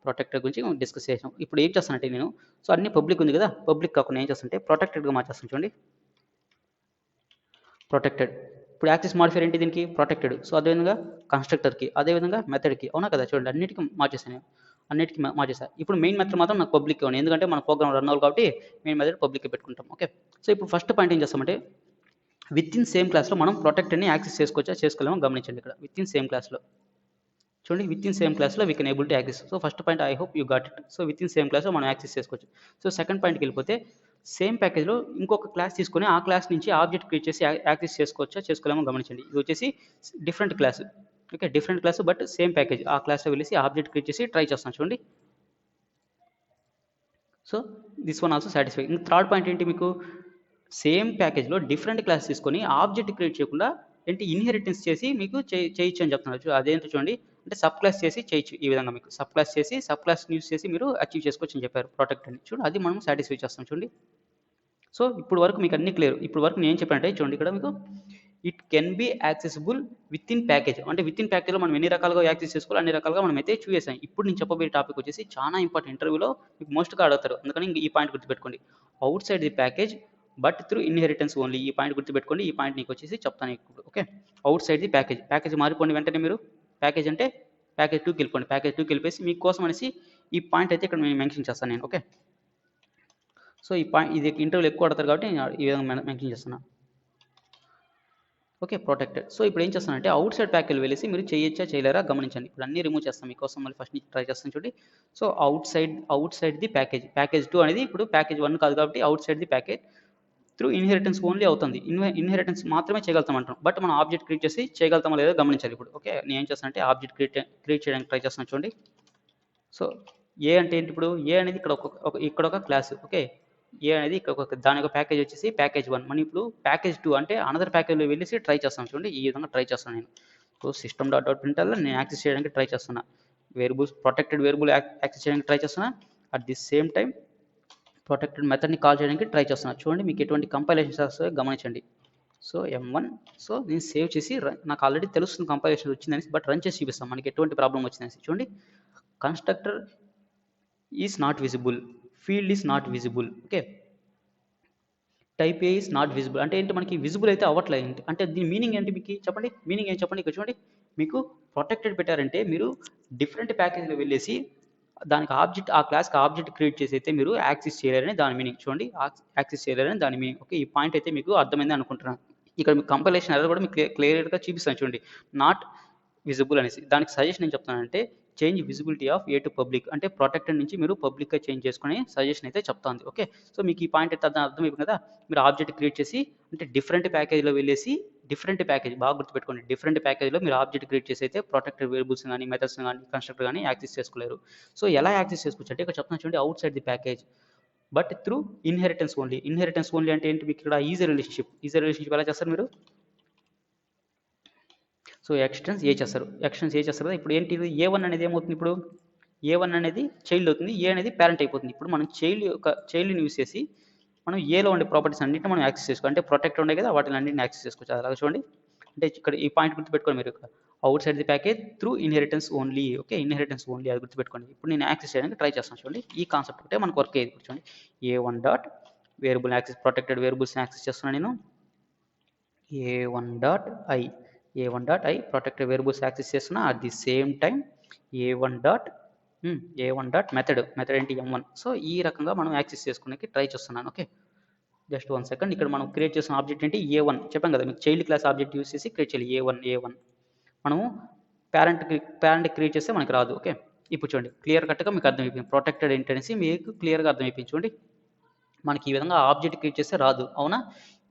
Speaker 1: ప్రొటెక్టెడ్ గురించి డిస్కస్ చేసాం. ఇప్పుడు ఏం చేస్తానంటే నేను, సో అన్ని పబ్లిక్ ఉంది కదా, పబ్లిక్ కాకుండా ఏం చేస్తానంటే ప్రొటెక్టెడ్గా మార్చేస్తాను చూడండి. ప్రొటెక్టెడ్. ఇప్పుడు యాక్సెస్ మాడిఫైర్ ఏంటి దీనికి, ప్రొటెక్టెడ్. సో అదేవిధంగా కన్స్ట్రక్టర్కి, అదేవిధంగా మెథడ్కి, అవునా కదా, చూడండి అన్నిటికీ మార్చేసాను. ఇప్పుడు మెయిన్ మెథడ్ మాత్రం నాకు పబ్లిక్ ఇవ్వండి, ఎందుకంటే మన ప్రోగ్రామ్ రన్ అవ్వాలి కాబట్టి మెయిన్ మెథడ్ పబ్లిక్ పెట్టుకుంటాం. ఓకే, సో ఇప్పుడు ఫస్ట్ పాయింట్ ఏం చేస్తామంటే విత్ ఇన్ సేమ్ క్లాస్లో మనం ప్రొటెక్టెడ్ని యాక్సెస్ చేసుకోవచ్చా చేసుకోలేమో గమనించండి. ఇక్కడ విత్ ఇన్ సేమ్ క్లాస్లో చూడండి, విత్ ఇన్ సేమ్ క్లాస్లో we can able to access. So first point I hope you got it. So within same క్లాస్లో మనం యాక్సెస్ చేసుకోవచ్చు. సో సెకండ్ పాయింట్కి వెళ్ళిపోతే సేమ్ ప్యాకేజ్లో ఇంకొక క్లాస్ తీసుకొని ఆ క్లాస్ నుంచి ఆబ్జెక్ట్ క్రియేట్ చేసి యాక్సెస్ చేసుకోవచ్చా చేసుకోలేమో గమనించండి. ఇది వచ్చేసి different class. Okay, different class but same package. ఆ క్లాస్లో వెళ్ళేసి ఆబ్జెక్ట్ క్రియేట్ చేసి ట్రై చేస్తాను చూడండి. So this one also satisfy. ఇంకా థర్డ్ పాయింట్ ఏంటి, మీకు సేమ్ ప్యాకేజ్లో డిఫరెంట్ క్లాస్ తీసుకొని ఆబ్జెక్ట్ క్రియేట్ చేయకుండా ఏంటి ఇన్హెరిటెన్స్ చేసి మీకు చేయొచ్చు అని చెప్తున్నారు. అదేంటో చూడండి, అంటే సబ్ క్లాస్ చేసి చేయొచ్చు. ఈ విధంగా మీకు సబ్ క్లాస్ చేసి సబ్ క్లాస్ యూస్ చేసి మీరు అచీవ్ చేసుకోవచ్చు అని చెప్పారు ప్రొటెక్ట్ అని. చూడండి, అది మనం సాటిస్ఫై చేస్తాం చూడండి. సో ఇప్పుడు వరకు మీకు అన్ని క్లియర్. ఇప్పుడు వరకు నేను చెప్పానంటే చూడండి, ఇక్కడ మీకు it can be accessible with in package. అంటే విత్ ఇన్ ప్యాకేజ్లో మనం ఎన్ని రకాలుగా యాక్సెస్ చేసుకోవాలి అన్ని రకాలుగా మనం అయితే చూసేసాం. ఇప్పుడు నేను చెప్పబోయే టాపిక్ వచ్చేసి చాలా ఇంపార్టెంట్, ఇంటర్వ్యూలో మీకు మోస్ట్గా అడుగుతారు. అందుకని ఈ పాయింట్ గుర్తుపెట్టుకోండి, outside the package but through inheritance only. ఈ పాయింట్ గుర్తుపెట్టుకోండి. ఈ పాయింట్ నీకు వచ్చేసి చెప్తాను ఇప్పుడు. Okay, outside the package మారిపోండి వెంటనే మీరు. ప్యాకేజ్ అంటే ప్యాకేజ్ 2కి వెళ్ళిపోండి. ప్యాకేజ్ 2కి వెళ్ళిపోయి మీకోసం అనేసి ఈ పాయింట్ అయితే ఇక్కడ మెన్షన్ చేస్తాను నేను. ఓకే, సో ఈ పాయింట్ ఇది ఇంటర్వ్యూలో ఎక్కువ అడతారు కాబట్టి నేను ఈ విధంగా మెన్షన్ చేస్తున్నాను. Okay, protected. సో ఇప్పుడు ఏం చేస్తానంటే అవుట్ సైడ్ ప్యాకేజ్ వెళ్ళేసి మీరు చేయొచ్చా చేయలేరా గమనించండి. ఇప్పుడు అన్ని రిమూవ్ చేస్తాం మీకోసం, మళ్ళీ ఫస్ట్ నుంచి ట్రై చేస్తాను చూడండి. So out side the package 2 అనేది ఇప్పుడు ప్యాకేజ్ 1 కాదు కాబట్టి out side the package through inheritance only అవుతుంది. ఇన్హెరిటెన్స్ మాత్రమే చేయగలుగుతాం అంటాం. బట్ మనం ఆబ్జెక్ట్ క్రియేట్ చేసి చేయగలుగుతామో లేదో గమనించాలి ఇప్పుడు. ఓకే, నేను ఏం చేస్తానంటే ఆబ్జెక్ట్ క్రియేట్ చేయడానికి ట్రై చేస్తాను చూడండి. సో ఏ అంటే ఏంటి ఇప్పుడు ఏ అనేది ఇక్కడ ఒక క్లాస్ ఓకే. ఏ అనేది ఇక్కడ దాని యొక్క ప్యాకేజ్ వచ్చేసి ప్యాకేజ్ 1. మనం ఇప్పుడు ప్యాకేజ్ 2 అంటే అనదర్ ప్యాకేజ్లో వెళ్ళేసి ట్రై చేస్తాం చూడండి. ఈ విధంగా ట్రై చేస్తాను నేను. So system dot out print నేను యాక్సెస్ చేయడానికి ట్రై చేస్తున్నా. వేరియబుల్స్ ప్రొటెక్టెడ్ వేరియబుల్ యాక్సెస్ చేయడానికి ట్రై చేస్తున్నా. At the same time protected మెథడ్ని కాల్ చేయడానికి ట్రై చేస్తున్నా. చూడండి మీకు ఎటువంటి కంపైలేషన్స్ వస్తాయో గమనించండి. సో M1 సో నేను సేవ్ చేసి నాకు ఆల్రెడీ తెలుస్తుంది కంపైలేషన్ వచ్చిందని, బట్ రన్ చేసి చూపిస్తాం మనకి ఎటువంటి ప్రాబ్లం వచ్చిందని. చూడండి constructor is not visible, field is not visible okay. Type A is not visible అంటే ఏంటి, మనకి విజిబుల్ అయితే అవ్వట్లేదు. అంటే దీని మీనింగ్ ఏంటి మీకు చెప్పండి, మీనింగ్ ఏం చెప్పండి. ఇక్కడ చూడండి మీకు ప్రొటెక్టెడ్ పెట్టారంటే మీరు డిఫరెంట్ ప్యాకేజ్లో వెళ్ళేసి దానికి ఆబ్జెక్ట్ ఆ క్లాస్కి ఆబ్జెక్ట్ క్రియేట్ చేసి అయితే మీరు యాక్సెస్ చేయలేరని దాని మీనింగ్. చూడండి యాక్సెస్ చేయలేరని దాని మీనింగ్ ఓకే. ఈ పాయింట్ అయితే మీకు అర్థమైంది అనుకుంటున్నాను. ఇక్కడ మీకు కంపైలేషన్ ఎర్రర్ కూడా మీకు క్లియర్గా చూపిస్తాను చూడండి, నాట్ విజిబుల్ అనేసి. దానికి సజెషన్ ఏం చెప్తానంటే change visibility of A to public అంటే ప్రొటెక్టెడ్ నుంచి మీరు పబ్లిక్గా చేంజ్ చేసుకుని సజెషన్ అయితే చెప్తాంది ఓకే. సో మీకు ఈ పాయింట్ అయితే అర్థమైపోయింది కదా. మీరు ఆబ్జెక్ట్ క్రియేట్ చేసి అంటే డిఫరెంట్ ప్యాకేజ్లో వెళ్ళేసి డిఫరెంట్ ప్యాకేజ్ బాగా గుర్తుపెట్టుకోండి, డిఫరెంట్ ప్యాకేజ్లో మీరు ఆబ్జెక్ట్ క్రియేట్ చేసి అయితే ప్రొటెక్టెడ్ వేరియబుల్స్ కానీ మెథడ్స్ కానీ కన్స్ట్రక్టర్ కానీ యాక్సెస్ చేసుకోలేరు. సో ఎలా యాక్సెస్ చేసుకోవచ్చు అంటే ఇక్కడ చెప్తున్నాను చూడండి, out side the package but through inheritance only. Inheritance only అంటే ఏంటి, మీకు ఇక్కడ ఈజీ రిలేషన్షిప్ ఎలా చేస్తారు మీరు. సో ఎక్స్టెన్స్ ఏ చేస్తారు కదా. ఇప్పుడు ఏంటి A1 అనేది ఏమవుతుంది, ఇప్పుడు A1 అనేది చైల్డ్ అవుతుంది, ఏ అనేది పేరెంట్ అయిపోతుంది. ఇప్పుడు మనం చైల్డ్ని యూస్ చేసి మనం ఏలో ఉండే ప్రాపర్టీస్ అన్నింటిని మనం యాక్సెస్ చేసుకోవాలి. అంటే ప్రొటెక్ట్ ఉండే కదా వాటిని అన్నింటిని యాక్సెస్ చేసుకోవచ్చు. అలాగే చూడండి అంటే ఇక్కడ ఈ పాయింట్ గుర్తుపెట్టుకోండి మీరు, out side the package through inheritance only okay. Inheritance only అది గుర్తుపెట్టుకోండి. ఇప్పుడు నేను యాక్సెస్ చేయడానికి ట్రై చేస్తాను చూడండి, ఈ కాన్సెప్ట్ ఒకటే మనకు వర్క్ అయ్యేది. చూడండి A1 dot variable access protected వేరియబుల్స్ని యాక్సెస్ చేస్తున్నాను నేను. A1 dot I protected variables access చేస్తున్నా. At the same time A1 dot method ఏంటి M1. సో ఈ రకంగా మనం యాక్సెస్ చేసుకోవడానికి ట్రై చేస్తున్నాను ఓకే. Just 1 second. ఇక్కడ మనం క్రియేట్ చేసిన ఆబ్జెక్ట్ ఏంటి A1 చెప్పాం కదా మీకు, చైల్డ్ క్లాస్ ఆబ్జెక్ట్ యూస్ చేసి క్రియేట్ చేయాలి A1. మనము పేరెంట్ క్రియేట్ చేస్తే మనకి రాదు ఓకే. ఇప్పుడు చూడండి క్లియర్ కట్గా మీకు అర్థమైపోయింది ప్రొటెక్టెడ్ ఏంటనేసి మీకు క్లియర్గా అర్థమైపోయింది. చూడండి మనకి ఈ విధంగా ఆబ్జెక్ట్ క్రియేట్ చేస్తే రాదు అవునా.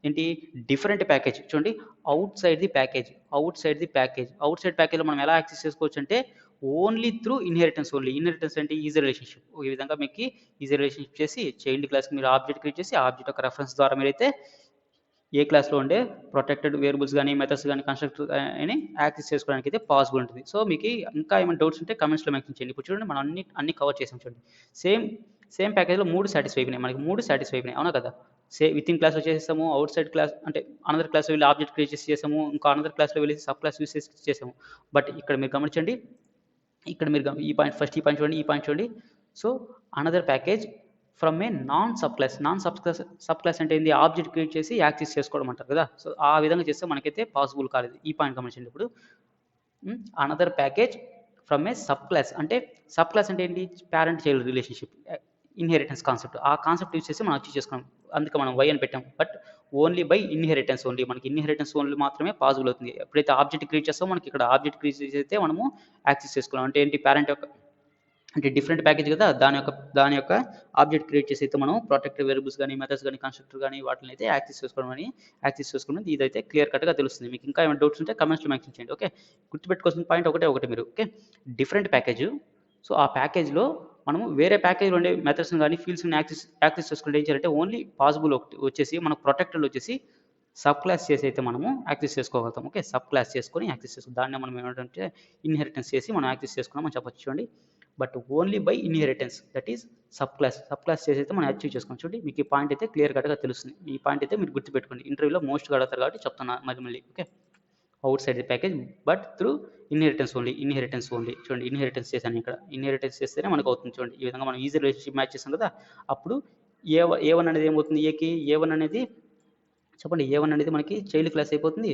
Speaker 1: ఏంటి డిఫరెంట్ ప్యాకేజ్ చూడండి, అవుట్ సైడ్ ప్యాకేజ్లో మనం ఎలా యాక్సెస్ చేసుకోవచ్చు అంటే only through inheritance only. Inheritance అంటే ఈజీ రిలేషన్షిప్. ఈ విధంగా మీకు ఈజీ రిలేషన్షిప్ చేసి చైల్డ్ క్లాస్కి మీరు ఆబ్జెక్ట్ క్రియేట్ చేసి ఆబ్జెక్ట్ యొక్క రెఫరెన్స్ ద్వారా మీరైతే ఏ క్లాస్లో ఉండే ప్రొటెక్టెడ్ వేరియబుల్స్ కానీ మెథడ్స్ కానీ కన్స్ట్రక్టర్ అని యాక్సెస్ చేసుకోవడానికి అయితే పాసిబుల్ ఉంటుంది. సో మీకు ఇంకా ఏమైనా డౌట్స్ ఉంటే కమెంట్స్లో మెన్షన్ చేయండి. ఇప్పుడు చూడండి మనం అన్ని కవర్ చేసాం చూడండి. సేమ్ ప్యాకేజ్లో 3 సాటిస్ఫై అయిపోయినాయి మనకి, 3 సాటిస్ఫై అయిపోయినాయి అవునా కదా. విత్ ఇన్ క్లాస్లో చేసేసాము, అవుట్ సైడ్ క్లాస్ అంటే అనదర్ క్లాస్లో వెళ్ళి ఆబ్జెక్ట్ క్రియేట్ చేసి చేసాము, ఇంకా అనదర్ క్లాస్లో వెళ్ళి సబ్ క్లాస్ యూస్ చేసి చేసాము. బట్ ఇక్కడ మీరు గమనించండి, ఈ పాయింట్ చూడండి. So another package from A non sub class అంటే ఏంది, ఆబ్జెక్ట్ క్రియేట్ చేసి యాక్సెస్ చేసుకోవడం అంటారు కదా. సో ఆ విధంగా చేస్తే మనకైతే పాసిబుల్ కాలేదు. ఈ పాయింట్ గమనించండి. ఇప్పుడు another package from A sub class అంటే ఏంటి, parent child relationship inheritance concept. ఆ కాన్సెప్ట్ యూస్ చేసి మనం అచీవ్ చేసుకున్నాం, అందుకే మనం వై అని పెట్టాం. But only by inheritance only, మనకి ఇన్హెరిటెన్స్ ఓన్లీ మాత్రమే పాసిబుల్ అవుతుంది. ఎప్పుడైతే ఆబ్జెక్ట్ క్రియేట్ చేస్తామో మనకి ఇక్కడ ఆబ్జెక్ట్ క్రియేట్ చేసి అయితే మనము యాక్సెస్ చేసుకున్నాం. అంటే ఏంటి, పేరెంట్ యొక్క అంటే డిఫరెంట్ ప్యాకేజ్ కదా, దాని యొక్క ఆబ్జెక్ట్ క్రియేట్ చేసి అయితే మనం ప్రొటెక్టెడ్ వేరియబుల్స్ కానీ మెథడ్స్ కానీ కన్స్ట్రక్టర్ కానీ వాటిని అయితే యాక్సెస్ చేసుకున్నది ఇదైతే క్లియర్ కట్గా తెలుస్తుంది. మీకు ఇంకా ఏమైనా డౌట్స్ ఉంటే కమెంట్స్లో మెన్షన్ చేయండి ఓకే. గుర్తుపెట్టుకోవాల్సిన పాయింట్ ఒకటి మీరు ఓకే, డిఫరెంట్ ప్యాకేజ్. సో ఆ ప్యాకేజ్లో మనము వేరే ప్యాకేజ్లో ఉండే మెథడ్స్ని కానీ ఫీల్డ్స్ని యాక్సెస్ చేసుకుంటే ఏం చేయాలంటే ఓన్లీ పాసిబుల్ వచ్చేసి మనకు ప్రొటెక్టెడ్ వచ్చేసి సబ్ క్లాస్ చేసి అయితే మనము యాక్సెస్ చేసుకోగలుగుతాం ఓకే. సబ్ క్లాస్ చేసుకొని యాక్సెస్ చేసుకో, దాన్ని మనం ఏమంటే ఇన్హెరిటెన్స్ చేసి మనం యాక్సెస్ చేసుకున్నామని చెప్పొచ్చు చూడండి. But only by inheritance that is sub class చేసి అయితే మనం అచీవ్ చేసుకోవచ్చు. చూడండి మీకు ఈ పాయింట్ అయితే క్లియర్ కట్గా తెలుస్తుంది. ఈ పాయింట్ అయితే మీరు గుర్తుపెట్టుకోండి, ఇంటర్వ్యూలో మోస్ట్గా అడుగుతారు కాబట్టి చెప్తున్నా మళ్ళీ okay. Outside the package but through inheritance only చూడండి ఇన్హెరిటెన్స్ చేశాను ఇక్కడ. ఇన్హెరిటెన్స్ చేస్తేనే మనకు అవుతుంది చూడండి. ఈ విధంగా మనం ఈజీ రిలేషన్షిప్ మ్యాచ్ చేస్తాం కదా. అప్పుడు A1 అనేది ఏమవుతుంది, A1 అనేది చెప్పండి, A1 అనేది మనకి చైల్డ్ క్లాస్ అయిపోతుంది,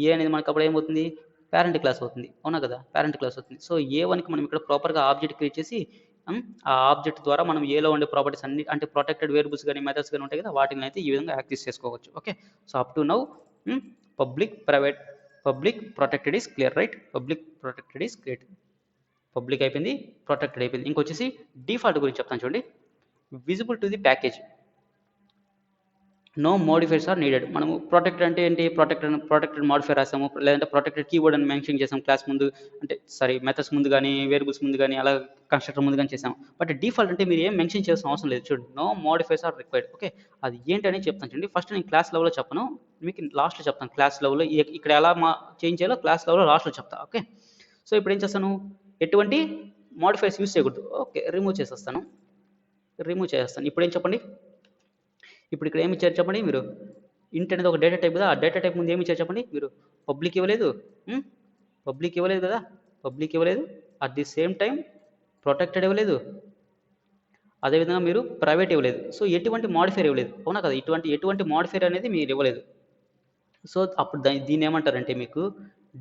Speaker 1: ఏ అనేది మనకి అప్పుడు ఏమవుతుంది పేరెంట్ క్లాస్ అవుతుంది అవునా కదా, పేరెంట్ క్లాస్ అవుతుంది. సో A1కి మనం ఇక్కడ ప్రాపర్గా ఆబ్జెక్ట్ క్రియేట్ చేసి ఆ ఆబ్జెక్ట్ ద్వారా మనం ఏలో ఉండే ప్రాపర్టీస్ అన్ని అంటే ప్రొటెక్టెడ్ వేరియబుల్స్ కానీ మెథడ్స్ కానీ ఉంటాయి కదా, వాటిని అయితే ఈ విధంగా యాక్సెస్ చేసుకోవచ్చు okay. So up to now public protected is clear right. Public అయిపోయింది, ప్రొటెక్టెడ్ అయిపోయింది. ఇంకొచ్చేసి డిఫాల్ట్ గురించి చెప్తాను చూడండి. Visible to the package no modifiers are needed. మనము ప్రొటెక్టెడ్ అంటే ఏంటి, ప్రొటెక్టెడ్ మోడిఫైర్ రాసాము, లేదంటే ప్రొటెక్టెడ్ కీవర్డ్ అని మెన్షన్ చేసాం క్లాస్ ముందు, అంటే సారీ మెథడ్స్ ముందు కానీ వేరియబుల్స్ ముందు కానీ అలా కన్స్ట్రక్టర్ ముందు కానీ చేసాం. బట్ డిఫాల్ట్ అంటే మీరు ఏం మెన్షన్ చేయాల్సిన అవసరం లేదు. చూడండి, no modifiers are required. Okay, అది ఏంటి అని చెప్తాను చూడండి. ఫస్ట్ నేను క్లాస్ లెవెల్లో చెప్పను, మీకు లాస్ట్లో చెప్తాను. క్లాస్ లెవెల్లో ఇక్కడ ఎలా చేంజ్ చేయాలో క్లాస్ లెవెల్లో లాస్ట్లో చెప్తా. ఓకే, సో ఇప్పుడు ఏం చేస్తాను, ఎటువంటి మోడిఫైర్స్ యూస్ చేయకూడదు. ఓకే, రిమూవ్ చేసేస్తాను. ఇప్పుడు ఏం చెప్పండి, ఇప్పుడు ఇక్కడ ఏమి ఇచ్చారు చెప్పండి మీరు, ఇంట్ అనేది ఒక డేటా టైప్ కదా, ఆ డేటా టైప్ ముందు ఏమి ఇచ్చారు చెప్పండి మీరు, పబ్లిక్ ఇవ్వలేదు, కదా, పబ్లిక్ ఇవ్వలేదు, at the same time protected ఇవ్వలేదు, అదేవిధంగా మీరు ప్రైవేట్ ఇవ్వలేదు. సో ఎటువంటి మోడిఫైర్ ఇవ్వలేదు, అవునా కదా, ఎటువంటి మోడిఫైర్ అనేది మీరు ఇవ్వలేదు. సో అప్పుడు దీన్ని ఏమంటారంటే మీకు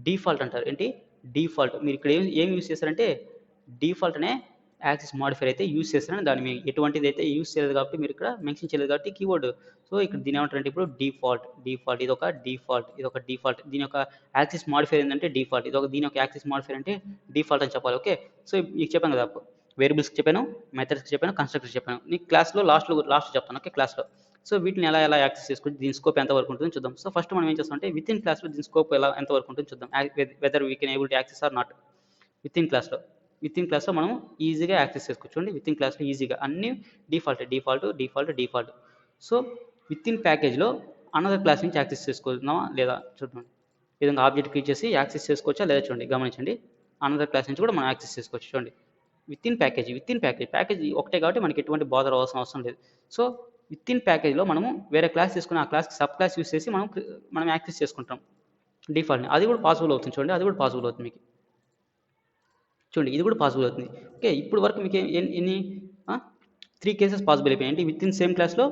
Speaker 1: డిఫాల్ట్ అంటారు. ఏంటి డిఫాల్ట్, మీరు ఇక్కడ ఏం యూస్ చేస్తారంటే డిఫాల్ట్ అనే యాక్సెస్ మాడిఫైర్ అయితే యూస్ చేస్తారని, దాన్ని మీరు ఎటువంటిది అయితే యూస్ చేయలేదు కాబట్టి మీరు ఇక్కడ మెన్షన్ చేయలేదు కాబట్టి కీవర్డ్. సో ఇక్కడ దీని ఏమంటారంటే ఇప్పుడు డిఫాల్ట్ ఇది ఒక డిఫాల్ట్, దీని యొక్క యాక్సెస్ మాడిఫైర్ ఏంటంటే డిఫాల్ట్, దీని యొక్క యాక్సెస్ మాడిఫైర్ అంటే డిఫాల్ట్ అని చెప్పాలి. ఓకే, సో మీకు చెప్పాను కదా, వేరియబుల్స్కి చెప్పాను, మెథడ్స్కి చెప్పాను, కన్స్ట్రక్టర్స్ చెప్పాను. నీకు క్లాస్లో లాస్ట్ చెప్తాను. ఓకే, క్లాస్లో సో వీటిని ఎలా యాక్సెస్ చేసుకోవచ్చు, దీని స్కోప్ ఎంతవరకు ఉంటుందో చూద్దాం. సో ఫస్ట్ మనం ఏం చేస్తామంటే విత్ ఇన్ క్లాస్లో దీని స్కోప్ ఎంతవరకు ఉంటుందో చూద్దాం, whether we can able to access or not. With in క్లాస్లో మనం ఈజీగా యాక్సెస్ చేసుకోవచ్చు. చూడండి, విత్ ఇన్ క్లాస్లో ఈజీగా అన్ని డిఫాల్ట్. సో విత్ ఇన్ ప్యాకేజ్లో అనదర్ క్లాస్ నుంచి యాక్సెస్ చేసుకుంటున్నామా లేదా చూద్దాం. ఈ విధంగా ఆబ్జెక్ట్ క్రియేట్ చేసి యాక్సెస్ చేసుకోవచ్చా లేదా చూడండి, గమనించండి. అనదర్ క్లాస్ నుంచి కూడా మనం యాక్సెస్ చేసుకోవచ్చు. చూడండి, విత్ ఇన్ ప్యాకేజ్ ఒకటే కాబట్టి మనకి ఎటువంటి బాధ అవసరం లేదు. సో విత్ ఇన్ ప్యాకేజ్లో మనము వేరే క్లాస్ తీసుకుని ఆ క్లాస్కి సబ్ క్లాస్ యూస్ చేసి మనం యాక్సెస్ చేసుకుంటాం డిఫాల్ట్ని. అది కూడా పాసిబుల్ అవుతుంది. చూడండి, అది కూడా పాసిబుల్ అవుతుంది మీకు. చూడండి, ఇది కూడా పాసిబుల్ అవుతుంది. ఓకే, ఇప్పుడు వరకు మీకు ఎన్ని 3 కేసెస్ పాసిబుల్ అయిపోయాయి. ఏంటి, విత్ ఇన్ సేమ్ క్లాస్లో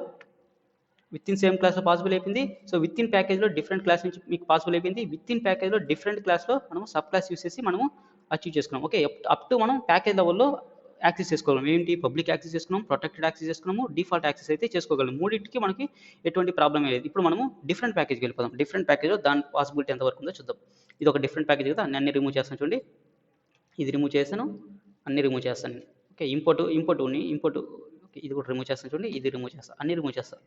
Speaker 1: పాసిబుల్ అయిపోయింది. సో విత్ ఇన్ ప్యాకేజ్లో డిఫరెంట్ క్లాస్ నుంచి మీకు పాసిబుల్ అయిపోయింది. విత్ ఇన్ ప్యాకేజ్లో డిఫరెంట్ క్లాస్లో మనము సబ్ క్లాస్ యూస్ చేసి మనము అచీవ్ చేసుకున్నాం. ఓకే, అప్ టు మనం ప్యాకేజ్ లెవెల్లో యాక్సెస్ చేసుకోగలం. ఏంటి, పబ్లిక్ యాక్సెస్ చేసుకున్నాం, ప్రొటెక్టెడ్ యాక్సెస్ చేసుకున్నాము, డిఫాల్ట్ యాక్సెస్ అయితే చేసుకోగలం. మూడింటికి మనకి ఎటువంటి ప్రాబ్లం లేదు. ఇప్పుడు మనము డిఫరెంట్ ప్యాకేజ్కి వెళ్ళిపోదాం. డిఫరెంట్ ప్యాకేజ్లో దాని పాసిబిలిటీ ఎంతవరకు ఉందో చూద్దాం. ఇది ఒక డిఫరెంట్ ప్యాకేజ్ కదా, అన్ని రిమూవ్ చేస్తాను. చూడండి, ఇది రిమూవ్ చేస్తాను, అన్ని రిమూవ్ చేస్తాను. ఓకే, ఇంపోర్ట్ ఓకే, ఇది కూడా రిమూవ్ చేస్తాను. చూడండి, ఇది రిమూవ్ చేస్తాను, అన్ని రిమూవ్ చేస్తాను.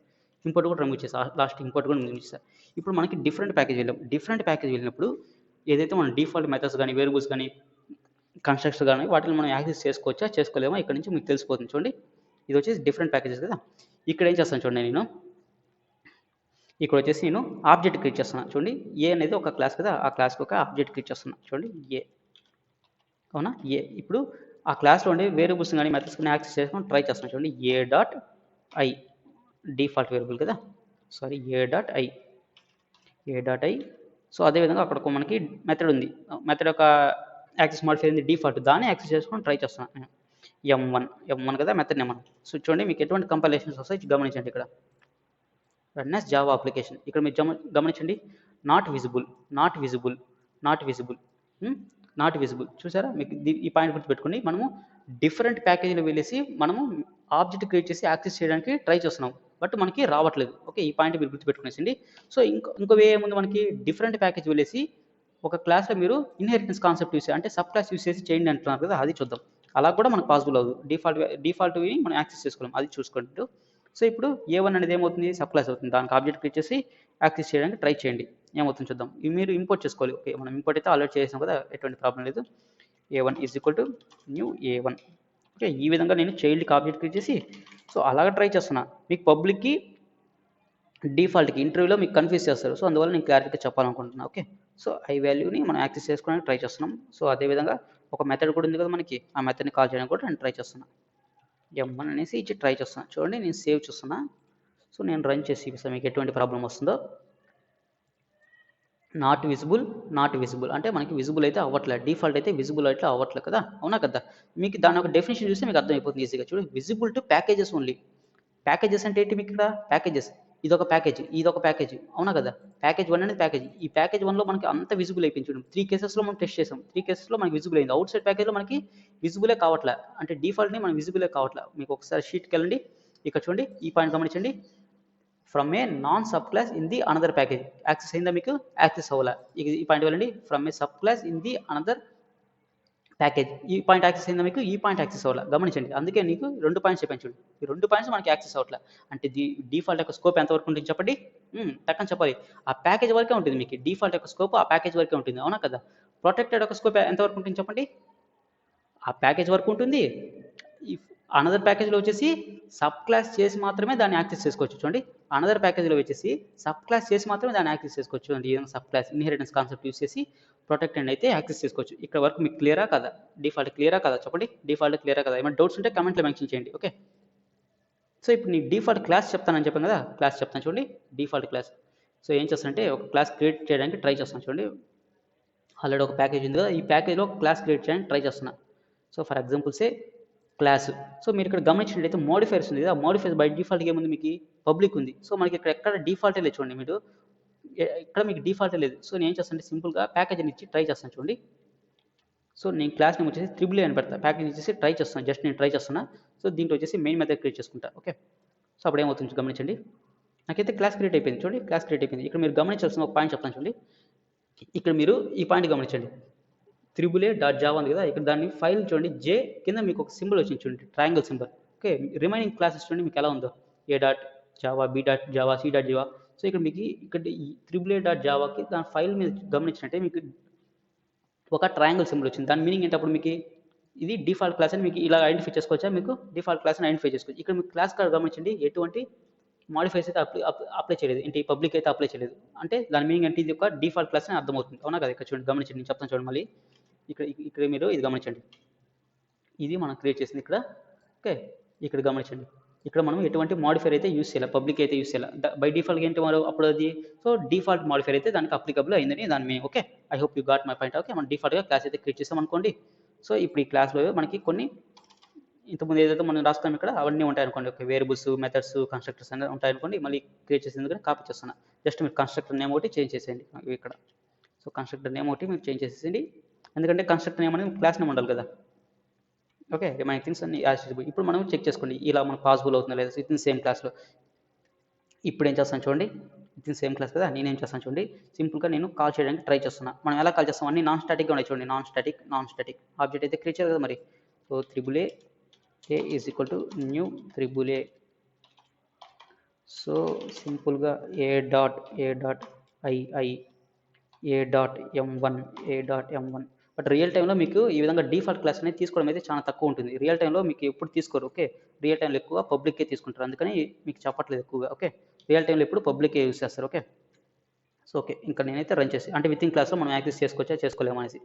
Speaker 1: ఇంపోర్ట్ కూడా రిమూవ్ చేస్తాను, లాస్ట్ ఇంపోర్ట్ కూడా రిమూవ్ చేస్తాను. ఇప్పుడు మనకి డిఫరెంట్ ప్యాకేజ్ వెళ్ళినప్పుడు ఏదైతే మనం డిఫాల్ట్ మెథడ్స్ కానీ వేరియబుల్స్ కానీ కన్స్ట్రక్ట్స్ కానీ వాటిని మనం యాక్సెస్ చేసుకోవచ్చా చేసుకోలేమో ఇక్కడ నుంచి మీకు తెలిసిపోతుంది. చూడండి, ఇది వచ్చేసి డిఫరెంట్ ప్యాకేజెస్ కదా. ఇక్కడ ఏం చేస్తాను చూడండి, ఇక్కడ వచ్చేసి నేను ఆబ్జెక్ట్ క్రియేట్ చేస్తున్నాను. చూడండి, ఏ అనేది ఒక క్లాస్ కదా, ఆ క్లాస్కి ఒక ఆబ్జెక్ట్ క్రియేట్ చేస్తున్నాను. చూడండి, ఏ అవునా, ఇప్పుడు ఆ క్లాస్లో ఉండే వేరియబుల్స్ కానీ మెథడ్స్ కానీ యాక్సెస్ చేసుకొని ట్రై చేస్తున్నాను. చూడండి, ఏ.ఐ డిఫాల్ట్ వేరియబుల్ కదా, సారీ ఏ.ఐ. సో అదేవిధంగా అక్కడ మనకి మెథడ్ ఉంది, మెథడ్ యొక్క యాక్సెస్ మాడిఫైర్ ఉంది డిఫాల్ట్, దాన్ని యాక్సెస్ చేసుకొని ట్రై చేస్తున్నాను. M1 కదా మెథడ్ నేమ్. సో చూడండి, మీకు ఎటువంటి కంపైలేషన్స్ వస్తాయి గమనించండి. ఇక్కడ రన్ యాస్ జావా అప్లికేషన్, ఇక్కడ మీరు గమనించండి, నాట్ విజిబుల్ చూసారా, మీకు ఈ పాయింట్ గుర్తుపెట్టుకోండి. మనము డిఫరెంట్ ప్యాకేజీలో వెళ్ళేసి మనము ఆబ్జెక్ట్ క్రియేట్ చేసి యాక్సెస్ చేయడానికి ట్రై చేస్తున్నాం, బట్ మనకి రావట్లేదు. ఓకే, ఈ పాయింట్ మీరు గుర్తుపెట్టుకునేసండి. సో ఇంకో వే ఏముంది, మనకి డిఫరెంట్ ప్యాకేజ్ వెళ్ళేసి ఒక క్లాస్లో మీరు ఇన్హెరిటెన్స్ కాన్సెప్ట్ యూస్ అంటే సబ్ క్లాస్ యూస్ చేసి చేయండి అంటున్నారు కదా, అది చూద్దాం. అలా కూడా మనకు పాసిబుల్ అవ్వదు, డిఫాల్ట్వి మనం యాక్సెస్ చేసుకోలేం, అది చూసుకుంటూ. సో ఇప్పుడు A1 అనేది ఏమవుతుంది, సబ్ క్లాస్ అవుతుంది. దానికి ఆబ్జెక్ట్ క్రియేట్ చేసి యాక్సెస్ చేయడానికి ట్రై చేయండి, ఏమవుతుంది చూద్దాం. ఇవి మీరు ఇంపోర్ట్ చేసుకోవాలి. ఓకే, మనం ఇంపోర్ట్ అయితే ఆల్రెడీ చేసాం కదా, ఎటువంటి ప్రాబ్లం లేదు. A1 = new A1. ఓకే, ఈ విధంగా నేను చైల్డ్కి ఆబ్జెక్ట్ క్రియేట్ చేసి సో అలాగ ట్రై చేస్తున్నా. మీకు పబ్లిక్కి డిఫాల్ట్కి ఇంటర్వ్యూలో మీకు కన్ఫ్యూజ్ చేస్తారు. సో అందువల్ల నేను క్లారిటీగా చెప్పాలనుకుంటున్నాను. ఓకే, సో ఐ వాల్యూని మనం యాక్సెస్ చేసుకోవడానికి ట్రై చేస్తున్నాం. సో అదేవిధంగా ఒక మెథడ్ కూడా ఉంది కదా మనకి, ఆ మెథడ్ని కాల్ చేయడానికి కూడా నేను ట్రై చేస్తున్నాను. M1 అనేసి ఇచ్చి ట్రై చేస్తున్నాను. చూడండి, నేను సేవ్ చూస్తున్నా. సో నేను రన్ చేసి చూపిస్తాను మీకు ఎటువంటి ప్రాబ్లం వస్తుందో. నాట్ విజిబుల్ అంటే మనకి విజిబుల్ అయితే అవ్వట్లేదు, డిఫాల్ట్ అయితే విజిబుల్ అయితే అవ్వట్లేదు కదా, అవునా కదా. మీకు దాని ఒక డెఫినేషన్ చూస్తే మీకు అర్థమైపోతుంది ఈజీగా. చూడండి, visible to packages only. Packages అంటే ఏంటి మీకు ఇక్కడ, ప్యాకేజెస్ ఇదొక ప్యాకేజ్, అవునా కదా. ప్యాకేజ్ 1 అనేది ప్యాకేజ్, ఈ ప్యాకేజ్ 1లో మనకి అంత విజిబుల్ అయిపోయింది. చూడండి, 3 కేసెస్లో మనం టెస్ట్ చేసాం, 3 కేసెస్లో మనకి విజిబుల్ అయింది. అవుట్ సైడ్ ప్యాకేజ్లో మనకి విజిబులే కావట్లే, అంటే డిఫాల్ట్ని మనం విజిబులే కావట్లే. మీకు ఒకసారి షీట్కి వెళ్ళండి, ఇక్కడ చూడండి, ఈ పాయింట్ గమనించండి. From A non sub class in the another package access అయిందా, మీకు యాక్సెస్ అవ్వాలా. ఈ పాయింట్ వెళ్ళండి, from A sub class in the another package ఈ పాయింట్ యాక్సెస్ అయిందా మీకు, ఈ పాయింట్ యాక్సెస్ అవ్వాల, గమనించండి. అందుకే నీకు 2 పాయింట్స్ చెప్పాను చూడు, ఈ 2 పాయింట్స్ మనకి యాక్సెస్ అవ్వట్లే. అంటే డిఫాల్ట్ యొక్క స్కోప్ ఎంతవరకు ఉంటుంది చెప్పండి. టక్కని చెప్పాలి. ఆ ప్యాకేజ్ వరకే ఉంటుంది మీకు, డిఫాల్ట్ యొక్క స్కోప్ ఆ ప్యాకేజ్ వరకే ఉంటుంది, అవునా కదా. ప్రొటెక్టెడ్ యొక్క స్కోప్ ఎంతవరకు ఉంటుంది చెప్పండి. ఆ ప్యాకేజ్ వరకు ఉంటుంది. అనదర్ ప్యాకేజ్లో వచ్చేసి సబ్ క్లాస్ చేసి మాత్రమే దాన్ని యాక్సెస్ చేసుకోవచ్చు. చూడండి, అనదర్ ప్యాకేజ్లో వచ్చేసి సబ్ క్లాస్ చేసి మాత్రమే దాన్ని యాక్సెస్ చేసుకోవచ్చు. అంటే ఏదైనా sub class inheritance concept use చేసి ప్రొటెక్టెడ్ అయితే యాక్సెస్ చేసుకోవచ్చు. ఇక్కడ వరకు మీకు క్లియరా కదా, డిఫాల్ట్ క్లియరా కదా చెప్పండి, డిఫాల్ట్ క్లియరా కదా. ఏమైనా డౌట్స్ ఉంటే కమెంట్లో మెన్షన్ చేయండి. ఓకే, సో ఇప్పుడు నీ డిఫాల్ట్ క్లాస్ చెప్తానని చెప్పాను కదా, క్లాస్ చెప్తాను చూడండి, డిఫాల్ట్ క్లాస్. సో ఏం చేస్తానంటే ఒక క్లాస్ క్రియేట్ చేయడానికి ట్రై చేస్తాను చూడండి. ఆల్రెడీ ఒక ప్యాకేజ్ ఉంది కదా, ఈ ప్యాకేజ్లో క్లాస్ క్రియేట్ చేయడానికి ట్రై చేస్తున్నా. సో ఫర్ ఎగ్జాంపుల్సే క్లాస్. సో మీరు ఇక్కడ గమనించినట్లయితే మోడిఫైర్స్ ఉంది కదా, మోడిఫైర్స్ బై డిఫాల్ట్గా ఏముంది మీకు, పబ్లిక్ ఉంది. సో మనకి ఇక్కడ ఎక్కడ డిఫాల్టే లేదు చూడండి, మీరు ఇక్కడ మీకు డిఫాల్టే లేదు. సో నేను ఏం చేస్తానంటే సింపుల్గా ప్యాకేజ్ అని ఇచ్చి ట్రై చేస్తాను చూడండి. సో నేను క్లాస్ నేమ్ వచ్చేసి త్రిబుల్ అని పెడతా, ప్యాకేజ్ వచ్చేసి ట్రై చేస్తాను, జస్ట్ నేను ట్రై చేస్తున్నా. సో దీంట్లో వచ్చేసి మెయిన్ మెథడ్ క్రియేట్ చేసుకుంటా. ఓకే, సో అప్పుడు ఏమవుతుంది గమనించండి, నాకైతే క్లాస్ క్రియేట్ అయిపోయింది చూడండి, క్లాస్ క్రియేట్ అయిపోయింది. ఇక్కడ మీరు గమనించాల్సిన ఒక పాయింట్ చెప్తాను చూడండి. ఇక్కడ మీరు ఈ పాయింట్ గమనించండి, AAA.java ఉంది కదా, ఇక్కడ దాన్ని ఫైల్ చూడండి, జే కింద మీకు ఒక సింబల్ వచ్చింది చూడండి, triangle symbol. Okay, remaining classes చూడండి మీకు ఎలా ఉందో, A.java, B.java, C.java. సో ఇక్కడ మీకు ఇక్కడ ఈ AAA.javaకి దాని ఫైల్ మీద గమనించినట్టే మీకు ఒక ట్రయాంగిల్ సింబల్ వచ్చింది. దాని మీనింగ్ ఏంటి, అప్పుడు మీకు ఇది డిఫాల్ట్ క్లాస్ అని మీకు ఇలా ఐడెంటిఫై చేసుకోవచ్చా, మీకు డిఫాల్ట్ క్లాస్ అని ఐడెంటిఫై చేసుకోవచ్చు. ఇక్కడ మీకు క్లాస్ కార్డ్ గమనించండి, ఎటువంటి మాడిఫైస్ అయితే అప్లై చేయలేదు, ఏంటి పబ్లిక్ అయితే అప్లై చేయలేదు. అంటే దాని మీనింగ్ అంటే ఇది ఒక డిఫాల్ట్ క్లాస్ అని అర్థమవుతుంది, అవునా కదా. ఇక్కడ చూడండి గమనించండి, నేను చెప్తాను చూడండి మళ్ళీ. ఇక్కడ మీరు ఇది గమనించండి, ఇది మనం క్రియేట్ చేసింది ఇక్కడ. ఓకే, ఇక్కడ గమనించండి, ఇక్కడ మనం ఎటువంటి మాడిఫైర్ అయితే యూస్ చేయాలి, పబ్లిక్ అయితే యూస్ చేయాలి. బై డిఫాల్ట్ ఏంటి మనం అప్పుడు అది, సో డిఫాల్ట్ మాడిఫైర్ అయితే దానికి అప్లికబుల్ అయిందని దాని మేము. Okay, I hope you got my point. Okay, మనం డిఫాల్ట్గా క్లాస్ అయితే క్రియేట్ చేస్తాం అనుకోండి. సో ఇప్పుడు ఈ క్లాస్లో మనకి కొన్ని ఇంతకుముందు ఏదైతే మనం రాస్తాం ఇక్కడ అవన్నీ ఉంటాయి అనుకోండి. ఓకే, వేరియబుల్స్, మెథడ్స్, కన్స్ట్రక్టర్స్ అనేది ఉంటాయి అనుకోండి. మళ్ళీ క్రియేట్ చేసేందుకు కాపీ చేస్తున్నా, జస్ట్ మీరు కన్స్ట్రక్టర్ నేమ్ ఒకటి చేంజ్ చేసేయండి ఇక్కడ. సో కన్స్ట్రక్టర్ నేమ్ ఒకటి మీరు చేంజ్ చేసేయండి, ఎందుకంటే కన్స్ట్రక్టర్ నేమ్ అనేది క్లాస్ నేమ్ ఉండాలి కదా. ఓకే, రిమైనింగ్ థింగ్స్ అన్ని యాజ్ యూజువల్. ఇప్పుడు మనం చెక్ చేసుకోండి ఇలా మనకు పాసిబుల్ అవుతుందా లేదా, విత్ ఇన్ సేమ్ క్లాస్లో. ఇప్పుడు ఏం చేస్తాను చూడండి, విత్ ఇన్ సేమ్ క్లాస్ కదా, నేను ఏం చేస్తాను చూడండి, సింపుల్గా నేను కాల్ చేయడానికి ట్రై చేస్తున్నా. మనం ఎలా కాల్ చేస్తాం, అన్ని నాన్ స్టాటిక్గా ఉన్నాయి చూడండి, నాన్ స్టాటిక్ ఆబ్జెక్ట్ అయితే క్రియేట్ చేయాలి కదా మరి. So AAA is equal to new AAA. So సింపుల్గా A.M1 బట్ రియల్ టైంలో మీకు ఈ విధంగా డిఫాల్ట్ క్లాస్ అనేది తీసుకోవడం అయితే చాలా తక్కువ ఉంటుంది. రియల్ టైంలో మీకు ఎప్పుడు తీసుకోరు. ఓకే, రియల్ టైంలో ఎక్కువ పబ్లిక్కే తీసుకుంటారు, అందుకని మీకు చెప్పట్లేదు ఎక్కువగా. ఓకే, రియల్ టైంలో ఎప్పుడు పబ్లిక్కే యూస్ చేస్తారు. ఓకే, సో ఓకే, ఇంకా నేనైతే రన్ చేసి అంటే విత్ ఇన్ క్లాస్లో మనం యాక్సెస్ చేసుకోవచ్చా చేసుకోలేము అనేసి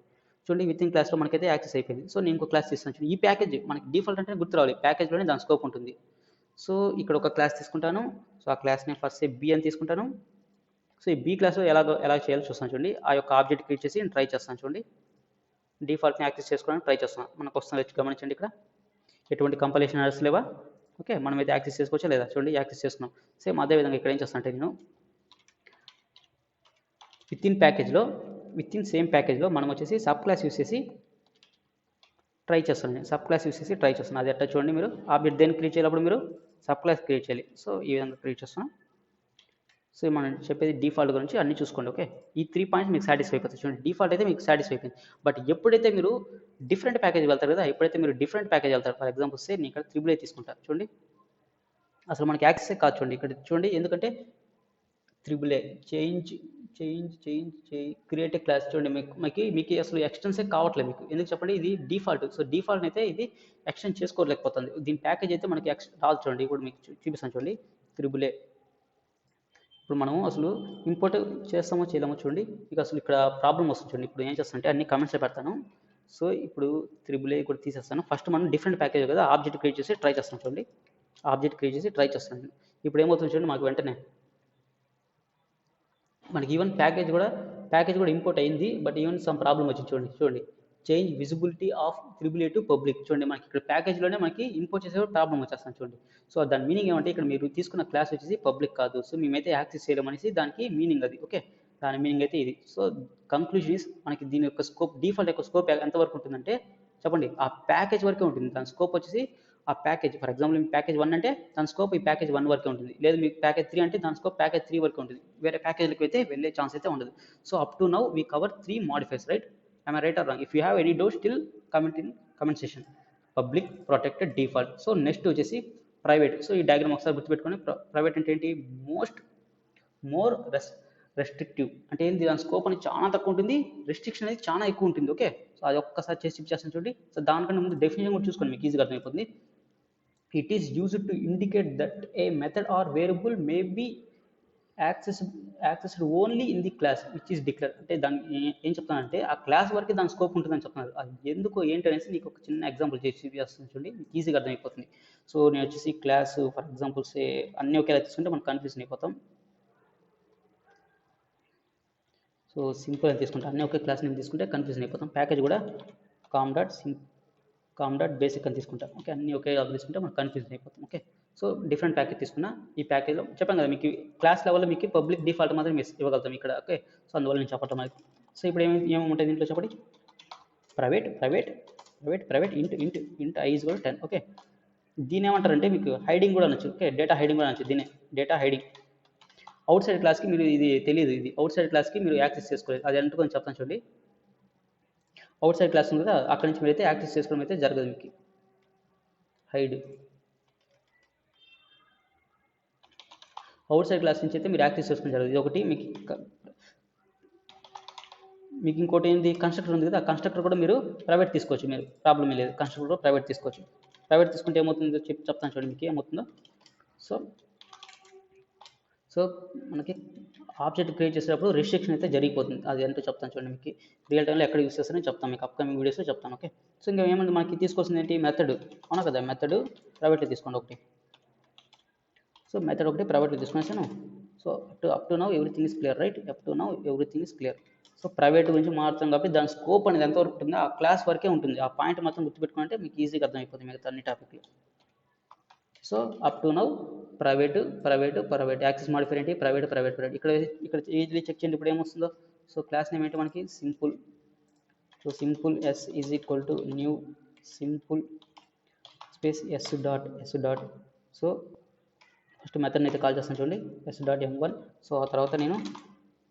Speaker 1: చూడండి. విత్ ఇన్ క్లాస్లో మనకైతే యాక్సెస్ అయిపోయింది. సో నేను ఇంకో క్లాస్ తీస్తాను చూడండి. ఈ ప్యాకేజ్ మనకి డిఫాల్ట్ అంటే గుర్తు రావాలి, ప్యాకేజ్లోనే దాని స్కోప్ ఉంటుంది. సో ఇక్కడ ఒక క్లాస్ తీసుకుంటాను. సో ఆ క్లాస్ నేను ఫస్ట్ బి అని తీసుకుంటాను. సో ఈ బీ క్లాస్లో ఎలా చేయాలో చూస్తాను చూడండి. ఆ యొక్క ఆబ్జెక్ట్ క్రియేట్ చేసి నేను ట్రై చేస్తాను చూడండి. డిఫాల్ట్ని యాక్సెస్ చేసుకోవడానికి ట్రై చేస్తున్నాను. మనకు వస్తుంది గమనించండి, ఇక్కడ ఎటువంటి కంపైలేషన్ ఎర్రర్స్ లేవా. ఓకే, మనమైతే యాక్సెస్ చేసుకోవచ్చా లేదా చూడండి, యాక్సెస్ చేసుకున్నాం. సేమ్ అదేవిధంగా ఇక్కడ ఏం చేస్తాను అంటే నేను విత్ ఇన్ సేమ్ ప్యాకేజ్లో మనం వచ్చేసి సబ్ క్లాస్ యూస్ చేసి ట్రై చేస్తాను. నేను సబ్ క్లాస్ యూస్ చేసి ట్రై చేస్తున్నాను. అది ఎట్లా చూడండి, మీరు ఆబ్జెక్ట్ దేన్ని క్రియేట్ చేయాలప్పుడు మీరు సబ్ క్లాస్ క్రియేట్ చేయాలి. సో ఈ విధంగా క్రియేట్ చేస్తున్నాం. సో మనం చెప్పేది డిఫాల్ట్ గురించి అన్ని చూసుకోండి. ఓకే, ఈ 3 పాయింట్స్ మీకు సాటిస్ఫై అయిపోతుంది చూడండి. డిఫాల్ట్ అయితే మీకు సాటిస్ఫై అయిపోయింది. బట్ ఎప్పుడైతే మీరు డిఫరెంట్ ప్యాకేజ్ వెళ్తారు కదా, ఎప్పుడైతే మీరు డిఫరెంట్ ప్యాకేజ్ వెళ్తారు, ఫర్ ఎగ్జాంపుల్ సే నేను ఇక్కడ AAA తీసుకుంటాను చూడండి, అసలు మనకి యాక్సెస్ కాదు చూడండి ఇక్కడ చూడండి. ఎందుకంటే AAA చేంజ్ క్రియేట్ క్లాస్ చూడండి, మీకు అసలు ఎక్స్టెన్సే కావట్లేదు మీకు, ఎందుకు చెప్పండి, ఇది డిఫాల్ట్. సో డిఫాల్ట్ అయితే ఇది ఎక్స్టెండ్ చేసుకోలేకపోతుంది. దీని ప్యాకేజ్ అయితే మనకి రాదు చూడండి. ఇప్పుడు మీకు చూపిస్తాను చూడండి, AAA. ఇప్పుడు మనము అసలు ఇంపోర్ట్ చేస్తామో చేయలేమో చూడండి, మీకు అసలు ఇక్కడ ప్రాబ్లం వస్తుంది చూడండి. ఇప్పుడు ఏం చేస్తానంటే అన్ని కమెంట్స్లో పెడతాను. సో ఇప్పుడు AAA కూడా తీసేస్తాను. ఫస్ట్ మనం డిఫరెంట్ ప్యాకేజ్ కదా, ఆబ్జెక్ట్ క్రియేట్ చేసి ట్రై చేస్తాం చూడండి. ఆబ్జెక్ట్ క్రియేట్ చేసి ట్రై చేస్తాను. ఇప్పుడు ఏమవుతుంది చూడండి, మాకు వెంటనే మనకి ఈవెన్ ప్యాకేజ్ కూడా ఇంపోర్ట్ అయింది. బట్ ఈవెన్ సమ్ ప్రాబ్లం వచ్చింది చూడండి. Change visibility of AAA to public చూడండి, మనకి ఇక్కడ ప్యాకేజ్లోనే మనకి ఇంపోర్ట్ చేసే ప్రాబ్లం వచ్చేస్తాను చూడండి. సో దాని మీనింగ్ ఏమంటే ఇక్కడ మీరు తీసుకున్న క్లాస్ వచ్చేసి పబ్లిక్ కాదు, సో మేమైతే యాక్సెస్ చేయలేమనేసి దానికి మీనింగ్ అది. ఓకే, దాని మీనింగ్ అయితే ఇది. సో కంక్లూజన్ ఇస్ మనకి దీని యొక్క స్కోప్, డిఫాల్ట్ యొక్క స్కోప్ ఎంతవరకు ఉంటుందంటే చెప్పండి, ఆ ప్యాకేజ్ వరకే ఉంటుంది. దాని స్కోప్ వచ్చేసి ఆ package, for example me package 1 అంటే దాని స్కోప్ ఈ ప్యాకేజ్ 1 వరకే ఉంటుంది. లేదు మీకు ప్యాకేజ్ 3 అంటే దాని స్కోప్ ప్యాకేజ్ 3 వరకే ఉంటుంది. వేరే ప్యాకేజ్లకు అయితే వెళ్ళే ఛాన్స్ అయితే ఉండదు. So up to now we cover 3 modifiers right. am I right or wrong? If you have any doubt, still comment in comment section. Public protected default. So next వచ్చేసి private. So ఈ diagram ఒకసారి గుర్తుపెట్టుకొని, private అంటే ఏంటి, more restrictive అంటే ఏంటి, దాని scope అనేది చాలా తక్కువ ఉంటుంది, రెస్ట్రిక్షన్ అనేది చాలా ఎక్కువ ఉంటుంది. ఓకే, సో అది ఒక్కసారి చేసి చేస్తాను చూడండి. సో దానికన్నా ముందు డెఫినేషన్ కూడా చూసుకోండి, మీకు ఈజీగా అర్థమైపోతుంది. It is used to indicate that a method or variable may be accessed only in the class which is declare. అంటే దాన్ని ఏం చెప్తానంటే ఆ క్లాస్ వరకు దాని స్కోప్ ఉంటుందని చెప్తున్నారు. అది ఎందుకు ఏంటి అనేసి నీకు ఒక చిన్న ఎగ్జాంపుల్ చేసి చూపిస్తాను చూడండి, మీకు ఈజీగా అర్థమైపోతుంది. సో నేను వచ్చేసి క్లాస్ ఫర్ ఎగ్జాంపుల్స్ అన్ని ఒకేలా తీసుకుంటే మనం కన్ఫ్యూజన్ అయిపోతాం. సో సింపుల్ అని తీసుకుంటే అన్ని ఒకే క్లాస్ నేమ్ తీసుకుంటే కన్ఫ్యూజన్ అయిపోతాం. ప్యాకేజ్ కూడా కామ్ డాట్ బేసిక్ అని తీసుకుంటాం. ఓకే, అన్ని ఒకే తీసుకుంటే మనం కన్ఫ్యూజన్ అయిపోతాం. ఓకే, సో డిఫరెంట్ ప్యాకేజ్ తీసుకున్నా. ఈ ప్యాకేజ్లో చెప్పాం కదా మీకు క్లాస్ లెవెల్లో మీకు పబ్లిక్ డిఫాల్ట్ మాత్రం ఇవ్వగలుగుతాం ఇక్కడ. ఓకే, సో అందువల్ల నేను చెప్పటం అది. సో ఇప్పుడు ఏమేమి ఉంటాయి దీంట్లో చెప్పండి. ప్రైవేట్ ఇంట్ ఐ ఈజ్ కూడా 10. ఓకే, దీని ఏమంటారంటే మీకు హైడింగ్ కూడా అనొచ్చు. ఓకే, డేటా హైడింగ్ కూడా అనొచ్చు. దీనే డేటా హైడింగ్. అవుట్ సైడ్ క్లాస్కి మీరు ఇది తెలియదు, ఇది అవుట్ సైడ్ క్లాస్కి మీరు యాక్సెస్ చేసుకోలేదు. అది అంటూ కొంచెం చెప్తాను చూడండి. అవుట్ సైడ్ క్లాస్ ఉంది కదా, అక్కడి నుంచి మీరు అయితే యాక్సెస్ చేసుకోవడం అయితే జరగదు మీకు. హైడ్ అవుట్ సైడ్ క్లాస్ నుంచి అయితే మీరు యాక్సెస్ చేసుకోవడం జరగదు. ఇది ఒకటి. మీకు ఇంకోటి ఏంటి, కన్స్ట్రక్టర్ ఉంది కదా, ఆ కన్స్ట్రక్టర్ కూడా మీరు ప్రైవేట్ తీసుకోవచ్చు, మీరు ప్రాబ్లం లేదు. కన్స్ట్రక్టర్ కూడా ప్రైవేట్ తీసుకోవచ్చు. ప్రైవేట్ తీసుకుంటే ఏమవుతుందో చెప్తాను చూడండి మీకు ఏమవుతుందో. సో మనకి ఆబ్జెక్ట్ క్రియేట్ చేసేటప్పుడు రిస్ట్రిక్షన్ అయితే జరిగిపోతుంది. అది ఎంతో చెప్తాను చూడండి మీకు. రియల్ టైంలో ఎక్కడ యూస్ చేస్తానని చెప్తాను మీకు, అప్కమింగ్ వీడియోస్లో చెప్తాను. ఓకే, సో ఇంకా ఏమంటే మనకి తీసుకోవాల్సింది ఏంటి, మెథడ్. అవునా కదా, మెథడ్ ప్రైవేట్లో తీసుకోండి ఒకటి. సో మెథడ్ ఒకటి ప్రైవేట్లో తీసుకునేసాను. So up to now everything is clear, right? Up to now everything is clear. So private గురించి మాట్లాడతాం కాబట్టి దాని స్కోప్ అనేది ఎంతవరకు ఉంటుందో ఆ క్లాస్ వరకే ఉంటుంది. ఆ పాయింట్ మాత్రం గుర్తుపెట్టుకుంటే మీకు ఈజీగా అర్థమైపోతుంది మిగతా అన్ని టాపిక్లు. So up to now private access modifier ఏంటి, ప్రైవేట్. ఇక్కడ ఈజీలీ చెక్ చేయండి ఇప్పుడు ఏమొస్తుందో. సో క్లాస్ నేమ్ ఏంటి మనకి, simple. So simple S is equal to new simple space S dot. So first మెథడ్ని అయితే కాల్ చేస్తాను చూడండి, s.m1. సో ఆ తర్వాత నేను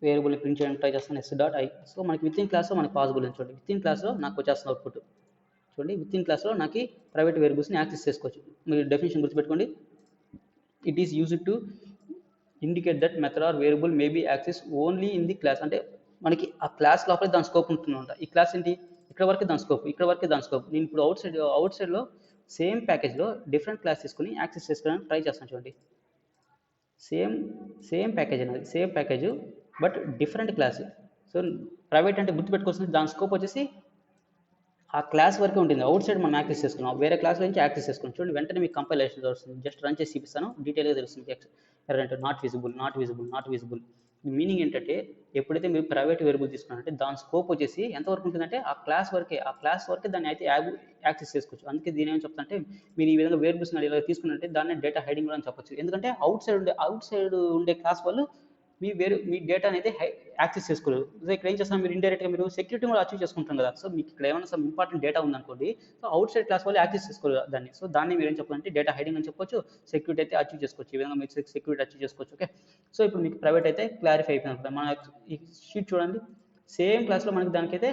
Speaker 1: వేరియబుల్ని ప్రింట్ చేయడానికి ట్రై చేస్తాను, s.i. సో మనకి విత్ ఇన్ క్లాస్లో మనకి పాసిబుల్ అని చూడండి. విత్ ఇన్ క్లాస్లో నాకు వచ్చేస్తుంది అవుట్పుట్ చూడండి. విత్ ఇన్ క్లాస్లో నాకు ప్రైవేట్ వేరియబుల్స్ని యాక్సెస్ చేసుకోవచ్చు. మీరు డెఫినేషన్ గుర్తుపెట్టుకోండి. It is used to indicate that method or variable may be access only in the class. అంటే మనకి ఆ క్లాస్ లోపల దాని స్కోప్ ఉంటుందంట. ఈ క్లాస్ ఏంటి, ఇక్కడ వరకే దాని స్కోప్, ఇక్కడ వరకే దాని స్కోప్. నేను ఇప్పుడు అవుట్ సైడ్లో సేమ్ ప్యాకేజ్లో డిఫరెంట్ క్లాస్ తీసుకుని యాక్సెస్ చేసుకోవడానికి ట్రై చేస్తాను చూడండి. సేమ్ ప్యాకేజ్ అనేది same package but different class. So private అంటే గుర్తుపెట్టుకోవాల్సింది దాని స్కోప్ వచ్చేసి ఆ క్లాస్ వరకే ఉంటుంది. అవుట్ సైడ్ మనం యాక్సెస్ చేసుకున్నాం, వేరే క్లాస్ నుంచి యాక్సెస్ చేసుకున్నాం చూడండి. వెంటనే మీకు కంపైలేషన్ వస్తుంది. జస్ట్ రన్ చేసి చూపిస్తాను, డీటెయిల్గా తెలుస్తుంది. ఎర్రర్ అంటే నాట్ విజిబుల్. మీనింగ్ ఏంటంటే ఎప్పుడైతే మీరు ప్రైవేట్ వేరియబుల్ తీసుకున్నారంటే దాని స్కోప్ వచ్చేసి ఎంతవరకు ఉంటుందంటే ఆ క్లాస్ వరకే దాన్ని అయితే యాక్సెస్ చేసుకోవచ్చు. అందుకే దీని ఏమని చెప్తానంటే మీరు ఈ విధంగా వేరియబుల్స్ ఇలా తీసుకున్నట్టే దాన్ని డేటా హైడింగ్ కూడా అని చెప్పొచ్చు. ఎందుకంటే అవుట్ సైడ్ ఉండే క్లాస్ వాళ్ళు మీ డేటా అనేది యాక్సెస్ చేసుకోలేదు. సో ఇక్కడ ఏం చేస్తాం, మీరు ఇండైరెక్ట్గా మీరు సెక్యూరిటీ కూడా అచీవ్ చేసుకుంటాం కదా. సో మీకు ఇక్కడ ఏమైనా సమ్ ఇంపార్టెంట్ డేటా ఉందనుకోండి, సో అవుట్ సైడ్ క్లాస్ వాళ్ళు యాక్సెస్ చేసుకోలేదు దాన్ని. సో దాన్ని మీరు ఏం చెప్పాలంటే డేటా హైడింగ్ అని చెప్పొచ్చు, సెక్యూరిటీ అయితే అచీవ్ చేసుకోవచ్చు. ఈ విధంగా మీరు సెక్యూరిటీ అచీవ్ చేసుకోవచ్చు. ఓకే, సో ఇప్పుడు మీకు ప్రైవేట్ అయితే క్లారిఫై అయిపోయింది. మన ఈ షీట్ చూడండి, సేమ్ క్లాస్లో మనకి దానికైతే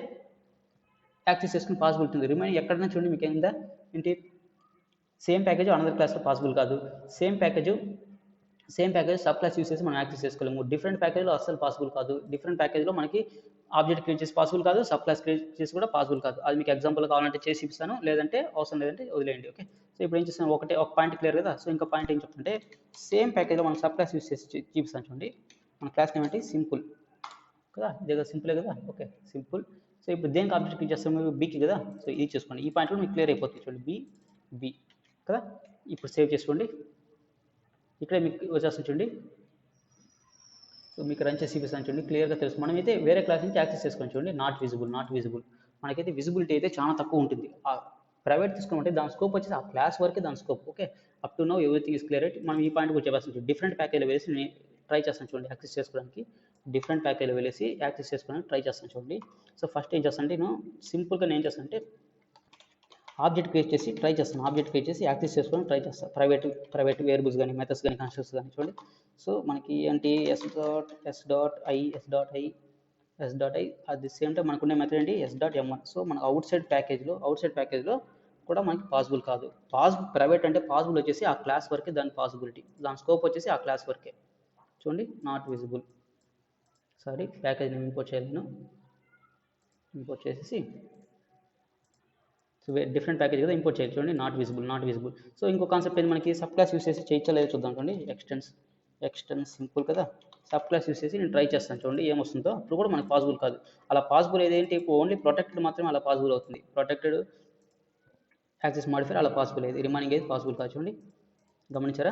Speaker 1: యాక్సెస్ చేసుకుని పాసిబిలిటీ ఉంది. రిమైనింగ్ ఎక్కడైనా చూడండి మీకు ఏంటి సేమ్ ప్యాకేజ్ అనదర్ క్లాస్లో పాసిబుల్ కాదు. Same package sub class use చేసి మనం యాక్సెస్ చేసుకోలేము. డిఫరెంట్ ప్యాకేజ్లో అస్సలు పాసిబుల్ కాదు. డిఫరెంట్ ప్యాకేజ్లో మనకి ఆబ్జెక్ట్ క్రియేట్ చేసి పాసిబుల్ కాదు, సబ్ క్లాస్ క్రియేట్ చేసి కూడా పాసిబుల్ కాదు. అది మీకు ఎగ్జాంపుల్ కావాలంటే చేసి ఇస్తాను, లేదంటే అవసరం లేదంటే వదిలేయండి. ఓకే, సో ఇప్పుడు ఏం చేస్తాను, ఒక పాయింట్ క్లియర్ కదా. సో ఇంకా పాయింట్ ఏం చెప్తుంటే సేమ్ ప్యాకేజ్లో మనం సబ్ క్లాస్ యూస్ చేసి చూపిస్తాను చూడండి. మన క్లాస్ నేమ్ ఏంటి, సింపుల్ కదా, ఇదే సింపులే కదా. Okay, simple. సో ఇప్పుడు దేనికి ఆబ్జెక్ట్ క్రియేట్ చేస్తాము, బీకి కదా. సో ఇది చేసుకోండి, ఈ పాయింట్ కూడా మీకు క్లియర్ అయిపోతుంది చూడండి, బి కదా. ఇప్పుడు సేవ్ చేసుకోండి, ఇక్కడ మీకు వచ్చేస్తుంది చూడండి. సో మీకు రన్ చేసి చూపిస్తాను చూడండి, క్లియర్గా తెలుసు. మనమైతే వేరే క్లాస్ నుంచి యాక్సెస్ చేసుకోండి చూడండి. Not visible. మనకైతే విజిబిలిటీ అయితే చాలా తక్కువ ఉంటుంది. ఆ ప్రైవేట్ తీసుకున్నట్టే దాని స్కోప్ వచ్చేసి ఆ క్లాస్ వరకే దాని scope. Okay, up to now everything is clear. మనం ఈ పాయింట్ కూడా చెప్పేస్తాను. డిఫరెంట్ ప్యాకేజ్లో వేసి నేను ట్రై చేస్తాను చూడండి యాక్సెస్ చేసుకోవడానికి. డిఫరెంట్ ప్యాకేజ్లో వెళ్ళేసి యాక్సెస్ చేసుకోవడానికి ట్రై చేస్తాను చూడండి. సో ఫస్ట్ ఏం చేస్తానంటే నేను సింపుల్గా నేను ఏం చేస్తానంటే ఆబ్జెక్ట్ క్రియేట్ చేసి ట్రై చేస్తాను. ఆబ్జెక్ట్ క్రియేట్ చేసి యాక్సెస్ చేసుకోవడం ట్రై చేస్తాను. ప్రైవేట్ వేరియబుల్స్ కానీ మెథడ్స్ కానీ కన్స్ట్రక్ట్స్ కానీ చూడండి. సో మనకి ఏంటి s.i S dot I at the same time మనకున్న మెథడ్ ఏంటి ఎస్ డాట్ M1. సో మన అవుట్ సైడ్ ప్యాకేజ్లో కూడా మనకి పాసిబుల్ కాదు. ప్రైవేట్ అంటే పాసిబుల్ వచ్చేసి ఆ క్లాస్ వరకే దాని పాసిబిలిటీ, దాని స్కోప్ వచ్చేసి ఆ క్లాస్ వరకే. చూడండి నాట్ విజిబుల్. సారీ ప్యాకేజ్ నేను ఇంపోర్ట్ చేయలేను. ఇంపోర్ట్ చేసేసి సో డిఫరెంట్ ప్యాకేజ్ కదా ఇంపోర్ట్ చేయాలి. చూడండి నాట్ విజిబుల్. సో ఇంకో కాన్సెప్ట్ ఏంటి మనకి సబ్ క్లాస్ యూస్ చేసి చేయొచ్చలేదో చూద్దాం. చూడండి ఎక్స్టెన్స్ సింపుల్ కదా, సబ్ క్లాస్ యూస్ చేసి నేను ట్రై చేస్తాను. చూడండి ఏమొస్తుందో. అప్పుడు కూడా మనకి పాసిబుల్ కాదు. అలా పాసిబుల్ ఏదేంటి ఓన్లీ ప్రొటెక్టెడ్ మాత్రమే అలా పాసిబుల్ అవుతుంది. ప్రొటెక్టెడ్ యాక్సెస్ మాడిఫైర్ అలా పాసిబుల్ అయ్యేది, రిమైనింగ్ ఏది పాసిబుల్ కాదు. చూడండి గమనించారా,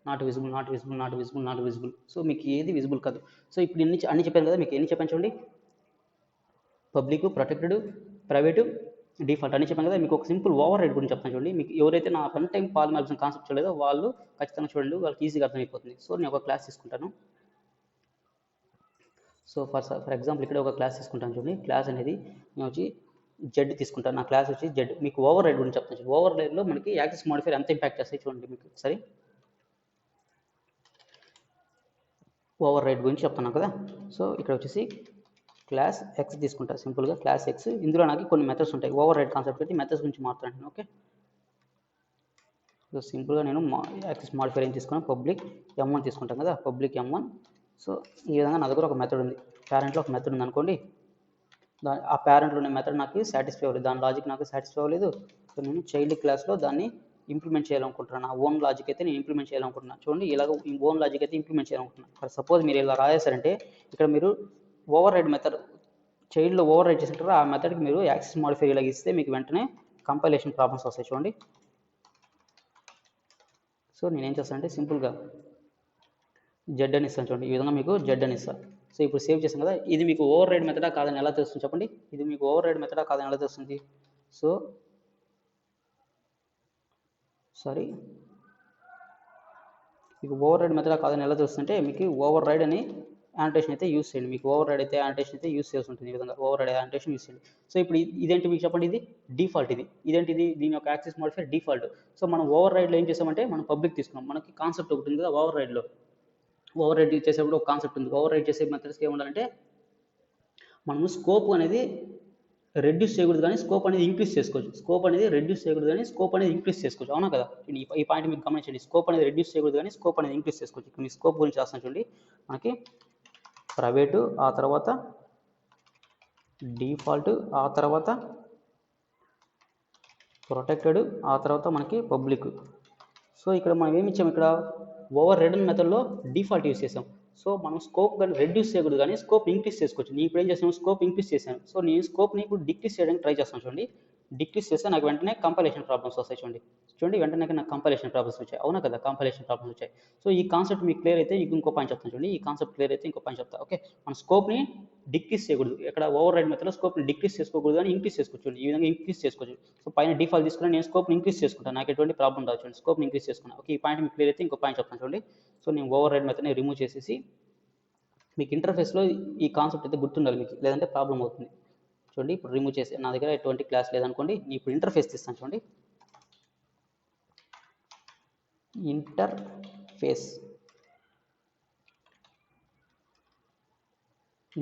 Speaker 1: నాట్ విజిబుల్. సో మీకు ఏది విజిబుల్ కాదు. సో ఇప్పుడు అన్ని చెప్పాను కదా, మీకు ఎన్ని చెప్పాను చూడండి, పబ్లిక్, ప్రొటెక్టెడ్, ప్రైవేటు, డిఫాల్ట్ అని చెప్పాను కదా. మీకు ఒక సింపుల్ ఓవర్ రైడ్ గురించి చెప్తాను చూడండి. మీకు ఎవరైతే నా రన్ టైం పాలిమార్ఫిజం కాన్సెప్ట్ చూడలేదో వాళ్ళు ఖచ్చితంగా చూడండి, వాళ్ళకి ఈజీగా అర్థమైపోతుంది. సో నేను ఒక క్లాస్ తీసుకుంటాను. సో ఫర్ ఎగ్జాంపుల్ ఇక్కడ ఒక క్లాస్ తీసుకుంటాను చూడండి. క్లాస్ అనేది నేను వచ్చి జెడ్ తీసుకుంటాను. నా క్లాస్ వచ్చి జెడ్. మీకు ఓవర్ రైడ్ గురించి చెప్తాను చూడండి. ఓవర్ రైడ్లో మనకి యాక్సెస్ మాడిఫైర్ ఎంత ఇంపాక్ట్ చేస్తాయి చూడండి. మీకు సరే ఓవర్ రైడ్ గురించి చెప్తున్నాను కదా. సో ఇక్కడ వచ్చేసి క్లాస్ ఎక్స్ తీసుకుంటా, సింపుల్గా క్లాస్ ఎక్స్. ఇందులో నాకు కొన్ని మెథడ్స్ ఉంటాయి. ఓవర్ రైడ్ కాన్సెప్ట్ పెట్టి మెథడ్స్ గురించి మాట్లాడాను. ఓకే, సో సింపుల్గా నేను యాక్సెస్ మాడిఫైర్ ఏం తీసుకున్నాను, పబ్లిక్ M1 తీసుకుంటాను కదా, పబ్లిక్ M1. సో ఈ విధంగా నా దగ్గర ఒక మెథడ్ ఉంది, పేరెంట్లో ఒక మెథడ్ ఉంది అనుకోండి. ఆ పేరెంట్లో ఉన్న మెథడ్ నాకు సాటిస్ఫై అవ్వలేదు, దాని లాజిక్ నాకు సాటిస్ఫై అవ్వలేదు. సో నేను చైల్డ్ క్లాస్లో దాన్ని ఇంప్లిమెంట్ చేయాలనుకుంటున్నాను. నా ఓన్ లాజిక్ అయితే నేను ఇంప్లిమెంట్ చేయాలనుకుంటున్నాను. చూడండి ఇలాగ ఓన్ లాజిక్ అయితే ఇంప్లిమెంట్ చేయాలనుకుంటున్నాను. ఫర్ సపోజ్ మీరు ఇలా రాసేసారంటే ఇక్కడ మీరు ఓవర్ రైడ్ మెథడ్ చైల్డ్లో ఓవర్ రైడ్ చేసింటారు, ఆ మెథడ్కి మీరు యాక్సెస్ మాడిఫైర్ ఇలాగ ఇస్తే మీకు వెంటనే కంపైలేషన్ ప్రాబ్లమ్స్ వస్తాయి. చూడండి, సో నేనేం చేస్తానంటే సింపుల్గా జెడ్ అని ఇస్తాను. చూడండి ఈ విధంగా మీకు జెడ్ అని ఇస్తాను. సో ఇప్పుడు సేవ్ చేసాను కదా, ఇది మీకు ఓవర్ రైడ్ మెథడా కాదని ఎలా తెలుస్తుంది చెప్పండి. ఇది మీకు ఓవర్ రైడ్ మెథడా కాదని ఎలా తెలుస్తుంది. సో సారీ, మీకు ఓవర్ రైడ్ మెథడా కాదని ఎలా తెలుస్తుందంటే మీకు ఓవర్ రైడ్ అని యానిటేషన్ అయితే యూస్ చేయండి. మీకు ఓవర్ రైడ్ అయితే యానిటేషన్ అయితే యూస్ చేసి ఉంటుంది. ఈ విధంగా ఓవర్ రైడ్ యానిటేషన్ యూస్ చేయండి. సో ఇప్పుడు ఇదేంటి మీకు చెప్పండి, ఇది డిఫాల్ట్. ఇదేంటిది, దీని యొక్క యాక్సెస్ మాడిఫైర్ డిఫాల్ట్. సో మనం ఓవర్ రైడ్లో ఏం చేసామంటే మనం పబ్లిక్ తీసుకున్నాం. మనకి కాన్సెప్ట్ ఒకటి ఉంది కదా ఓవర్ రైడ్లో. ఓవర్ రైడ్ చేసేప్పుడు ఒక కాన్సెప్ట్ ఉంది. ఓవర్ రైడ్ చేసే మెథడ్స్కి ఏముండాలంటే మనము స్కోప్ అనేది రెడ్యూస్ చేయకూడదు కానీ స్కోప్ అనేది ఇంక్రీజ్ చేసుకోవచ్చు. స్కోప్ అనేది రెడ్యూస్ చేయకూడదు కానీ స్కోప్ అనేది ఇంక్రీజ్ చేసుకోవచ్చు. అవునా కదా, ఈ పాయింట్ మీకు గమనించండి. స్కోప్ అనేది రెడ్యూస్ చేయకూడదు కానీ స్కోప్ అనేది ఇంక్రీజ్ చేసుకోవచ్చు. ఇక్కడ మీ స్కోప్ గురించి రాస్తాను చూడండి. మనకి ప్రైవేటు, ఆ తర్వాత డిఫాల్ట్, ఆ తర్వాత ప్రొటెక్టెడ్, ఆ తర్వాత మనకి పబ్లిక్. సో ఇక్కడ మనం ఏమి ఇచ్చాము, ఇక్కడ ఓవర్ రైడ్ మెథడ్లో డిఫాల్ట్ యూస్ చేసాం. సో మనం స్కోప్ కానీ రెడ్యూస్ చేయకూడదు కానీ స్కోప్ ఇంక్రీజ్ చేసుకోవచ్చు. నేను ఇప్పుడు ఏం చేసాను, స్కోప్ ఇంక్రీజ్ చేశాను. సో నేను స్కోప్ని ఇప్పుడు డిక్రీజ్ చేయడానికి ట్రై చేస్తాను. చూడండి డిక్రీజ్ చేస్తే నాకు వెంటనే కంపైలేషన్ ప్రాబ్లమ్స్ వస్తాయి. చూడండి వెంటనే నాకు కంపైలేషన్ ప్రాబ్లమ్స్ వచ్చాయి. అవునా కదా, కంపైలేషన్ ప్రాబ్లమ్స్ వచ్చాయి. సో ఈ కాన్సెప్ట్ మీకు క్లియర్ అయితే ఇంకో పాయింట్ చెప్తాను చూడండి. ఈ కాన్సెప్ట్ క్లియర్ అయితే ఇంకో పాయింట్ చెప్తా. ఓకే, మన స్కోప్ని డిక్రీజ్ చేయకూడదు. ఇక్కడ ఓవర్ రైడ్ మెథడ్లో స్కోప్ని డిక్రీజ్ చేసుకోకూడదు కానీ ఇంక్రీజ్ చేసుకోవచ్చు. ఈ విధంగా ఇంక్రీజ్ చేసుకోవచ్చు. సో పైన డిఫాల్ట్ తీసుకుని నేను స్కోప్ని ఇంక్రీజ్ చేసుకుంటాను. నాకు ఎటువంటి ప్రాబ్లం రాదు. చూడండి స్కోప్ని ఇంక్రీజ్ చేసుకున్నాను. ఓకే, ఈ పాయింట్ మీకు క్లియర్ అయితే ఇంకో పాయింట్ చెప్తాను చూడండి. సో నేను ఓవర్ రైడ్ మెథడ్ని రిమూవ్ చేసేసి మీకు ఇంటర్ఫేస్లో ఈ కాన్సెప్ట్ అయితే గుర్తుండాలి మీకు, లేదంటే ప్రాబ్లం అవుతుంది. చూడండి ఇప్పుడు రిమూవ్ చేసి నా దగ్గర ఎటువంటి క్లాస్ లేదనుకోండి, నేను ఇప్పుడు ఇంటర్ఫేస్ తీస్తాను. చూడండి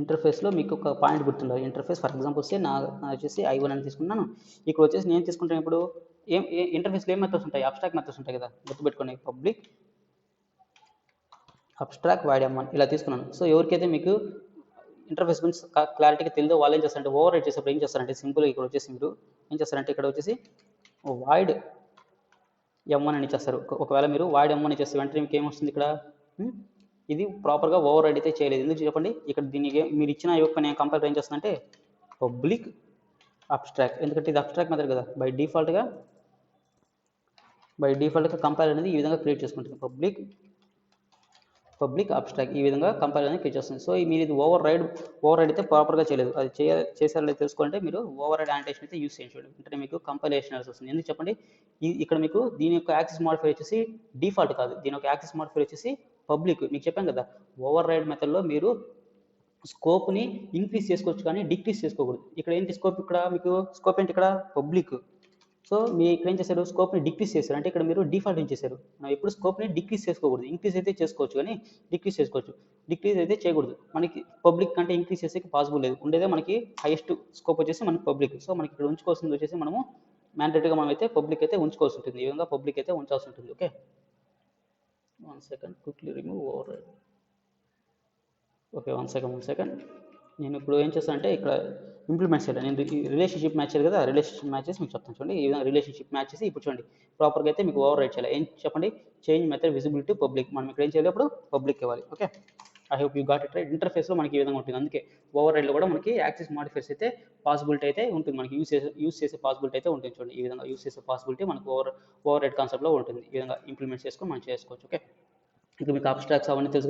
Speaker 1: ఇంటర్ఫేస్లో మీకు ఒక పాయింట్ గుర్తుండాలి. ఇంటర్ఫేస్ ఫర్ ఎగ్జాంపుల్ వస్తే నా వచ్చేసి I1 అని తీసుకున్నాను. ఇక్కడ వచ్చేసి నేను తీసుకుంటాను ఇప్పుడు ఇంటర్ఫేస్లో ఏం మెథడ్స్ ఉంటాయి, అబ్స్ట్రాక్ట్ మెథడ్స్ ఉంటాయి కదా, గుర్తుపెట్టుకోండి. పబ్లిక్ అబ్స్ట్రాక్ట్ వాయిడ్ M1 ఇలా తీసుకున్నాను. సో ఎవరికైతే మీకు ఇంటర్ఫేస్ గురించి క్లారిటీగా తెలియదో వాళ్ళు ఏం చేస్తారంటే ఓవర్ రైడ్ చేసేప్పుడు ఏం చేస్తారంటే సింపుల్గా ఇక్కడ వచ్చేసి మీరు ఏం చేస్తారంటే ఇక్కడ వచ్చేసి వాయిడ్ M1 అని చేస్తారు. ఒకవేళ మీరు వాయిడ్ M1 అని చేస్తే వెంటనే మీకు ఏమొస్తుంది, ఇక్కడ ఇది ప్రాపర్గా ఓవర్ రైడ్ అయితే చేయలేదు. ఎందుకు చెప్పండి, ఇక్కడ దీనికి మీరు ఇచ్చిన యొక్క నేను కంపైలర్ ఏం చేస్తుందంటే పబ్లిక్ అబ్స్ట్రాక్ట్, ఎందుకంటే ఇది అబ్స్ట్రాక్ట్ మెథడ్ కదా, బై డిఫాల్ట్గా కంపైలర్ అనేది ఈ విధంగా క్రియేట్ చేసుకుంటుంది. పబ్లిక్ అబ్స్ట్రాక్ట్ ఈ విధంగా కంపైలర్ అనేది క్రియేట్ చేస్తుంది. సో మీరు ఇది ఓవర్ రైడ్ అయితే ప్రాపర్గా చేయలేదు. అది చేసారో తెలుసుకుంటే మీరు ఓవర్ రైడ్ యానిటేషన్ అయితే యూస్ చేయండి. అంటే మీకు కంపైలేషన్ వస్తుంది. ఎందుకు చెప్పండి, ఇక్కడ మీకు దీని యొక్క యాక్సెస్ మాడిఫైర్ వచ్చేసి డిఫాల్ట్ కాదు, దీని యొక్క యాక్సెస్ మాడిఫైర్ వచ్చేసి పబ్లిక్. మీకు చెప్పాను కదా ఓవర్ రైడ్ మెథడ్లో మీరు స్కోప్ని ఇంక్రీజ్ చేసుకోవచ్చు కానీ డిక్రీజ్ చేసుకోకూడదు. ఇక్కడ ఏంటి స్కోప్, ఇక్కడ మీకు స్కోప్ ఏంటి, ఇక్కడ పబ్లిక్. సో మీ ఇక్కడ ఏం చేశారు, స్కోప్ని డిక్రీస్ చేశారు. అంటే ఇక్కడ మీరు డిఫాల్ట్ ఉంచేశారు. మనం ఎప్పుడు స్కోప్ని డిక్రీస్ చేసుకోకూడదు. ఇంక్రీస్ అయితే చేసుకోవచ్చు కానీ డిక్రీస్ చేసుకోవచ్చు. డిక్రీస్ అయితే చేయకూడదు. మనకి పబ్లిక్ కంటే ఇంక్రీస్ చేసేకి పాసిబుల్ లేదు. ఉండేదే మనకి హైయెస్ట్ స్కోప్ వచ్చేసి మనకి పబ్లిక్. సో మనకి ఇక్కడ ఉంచుకోవాల్సింది వచ్చేసి మనము మ్యాండేటరీగా మనం అయితే పబ్లిక్ అయితే ఉంచుకోవాల్సి ఉంటుంది. ఈ విధంగా పబ్లిక్ అయితే ఉంచాల్సి ఉంటుంది. Okay, 1 second, quickly remove override. Okay, 1 second. నేను ఇప్పుడు ఏం చేస్తానంటే ఇక్కడ ఇంప్లిమెంట్ చేయాలి. నేను రిలేషన్షిప్ మ్యాచ్ చేయాలి కదా, రిలేషన్షిప్ మ్యాచ్ చేసి మీకు చెప్తాను చూడండి. ఈ విధంగా రిలేషన్షిప్ మ్యాచ్ చేసి ఇప్పుడు చూడండి ప్రాపర్గా అయితే మీకు ఓవర్ రైట్ చేయాలి. ఏం చెప్పండి, చేంజ్ మెథడ్ విజిబిలిటీ పబ్లిక్. మనం ఇక్కడ ఏం చేయాలి, అప్పుడు పబ్లిక్ ఇవ్వాలి. Okay, I hope you got it right. ఇంటర్ఫేస్లో మనకి ఈ విధంగా ఉంటుంది. అందుకే ఓవర్ రైడ్లో కూడా మనకి యాక్సెస్ మాడిఫైర్స్ అయితే పాసిబిలిటీ అయితే ఉంటుంది. మనకి యూస్ చేసే పాసిబిలిటీ అయితే ఉంటుంది. చూడండి ఈ విధంగా యూస్ చేసే పాసిబిలిటీ మనకు ఓవర్ రైడ్ కాన్సెప్ట్లో ఉంటుంది. ఈ విధంగా ఇంప్లిమెంట్ చేసుకొని మనం చేసుకోవచ్చు. ఓకే, ఇంకా మీకు అబ్స్ట్రాక్ట్స్ అవన్నీ తెలుసు.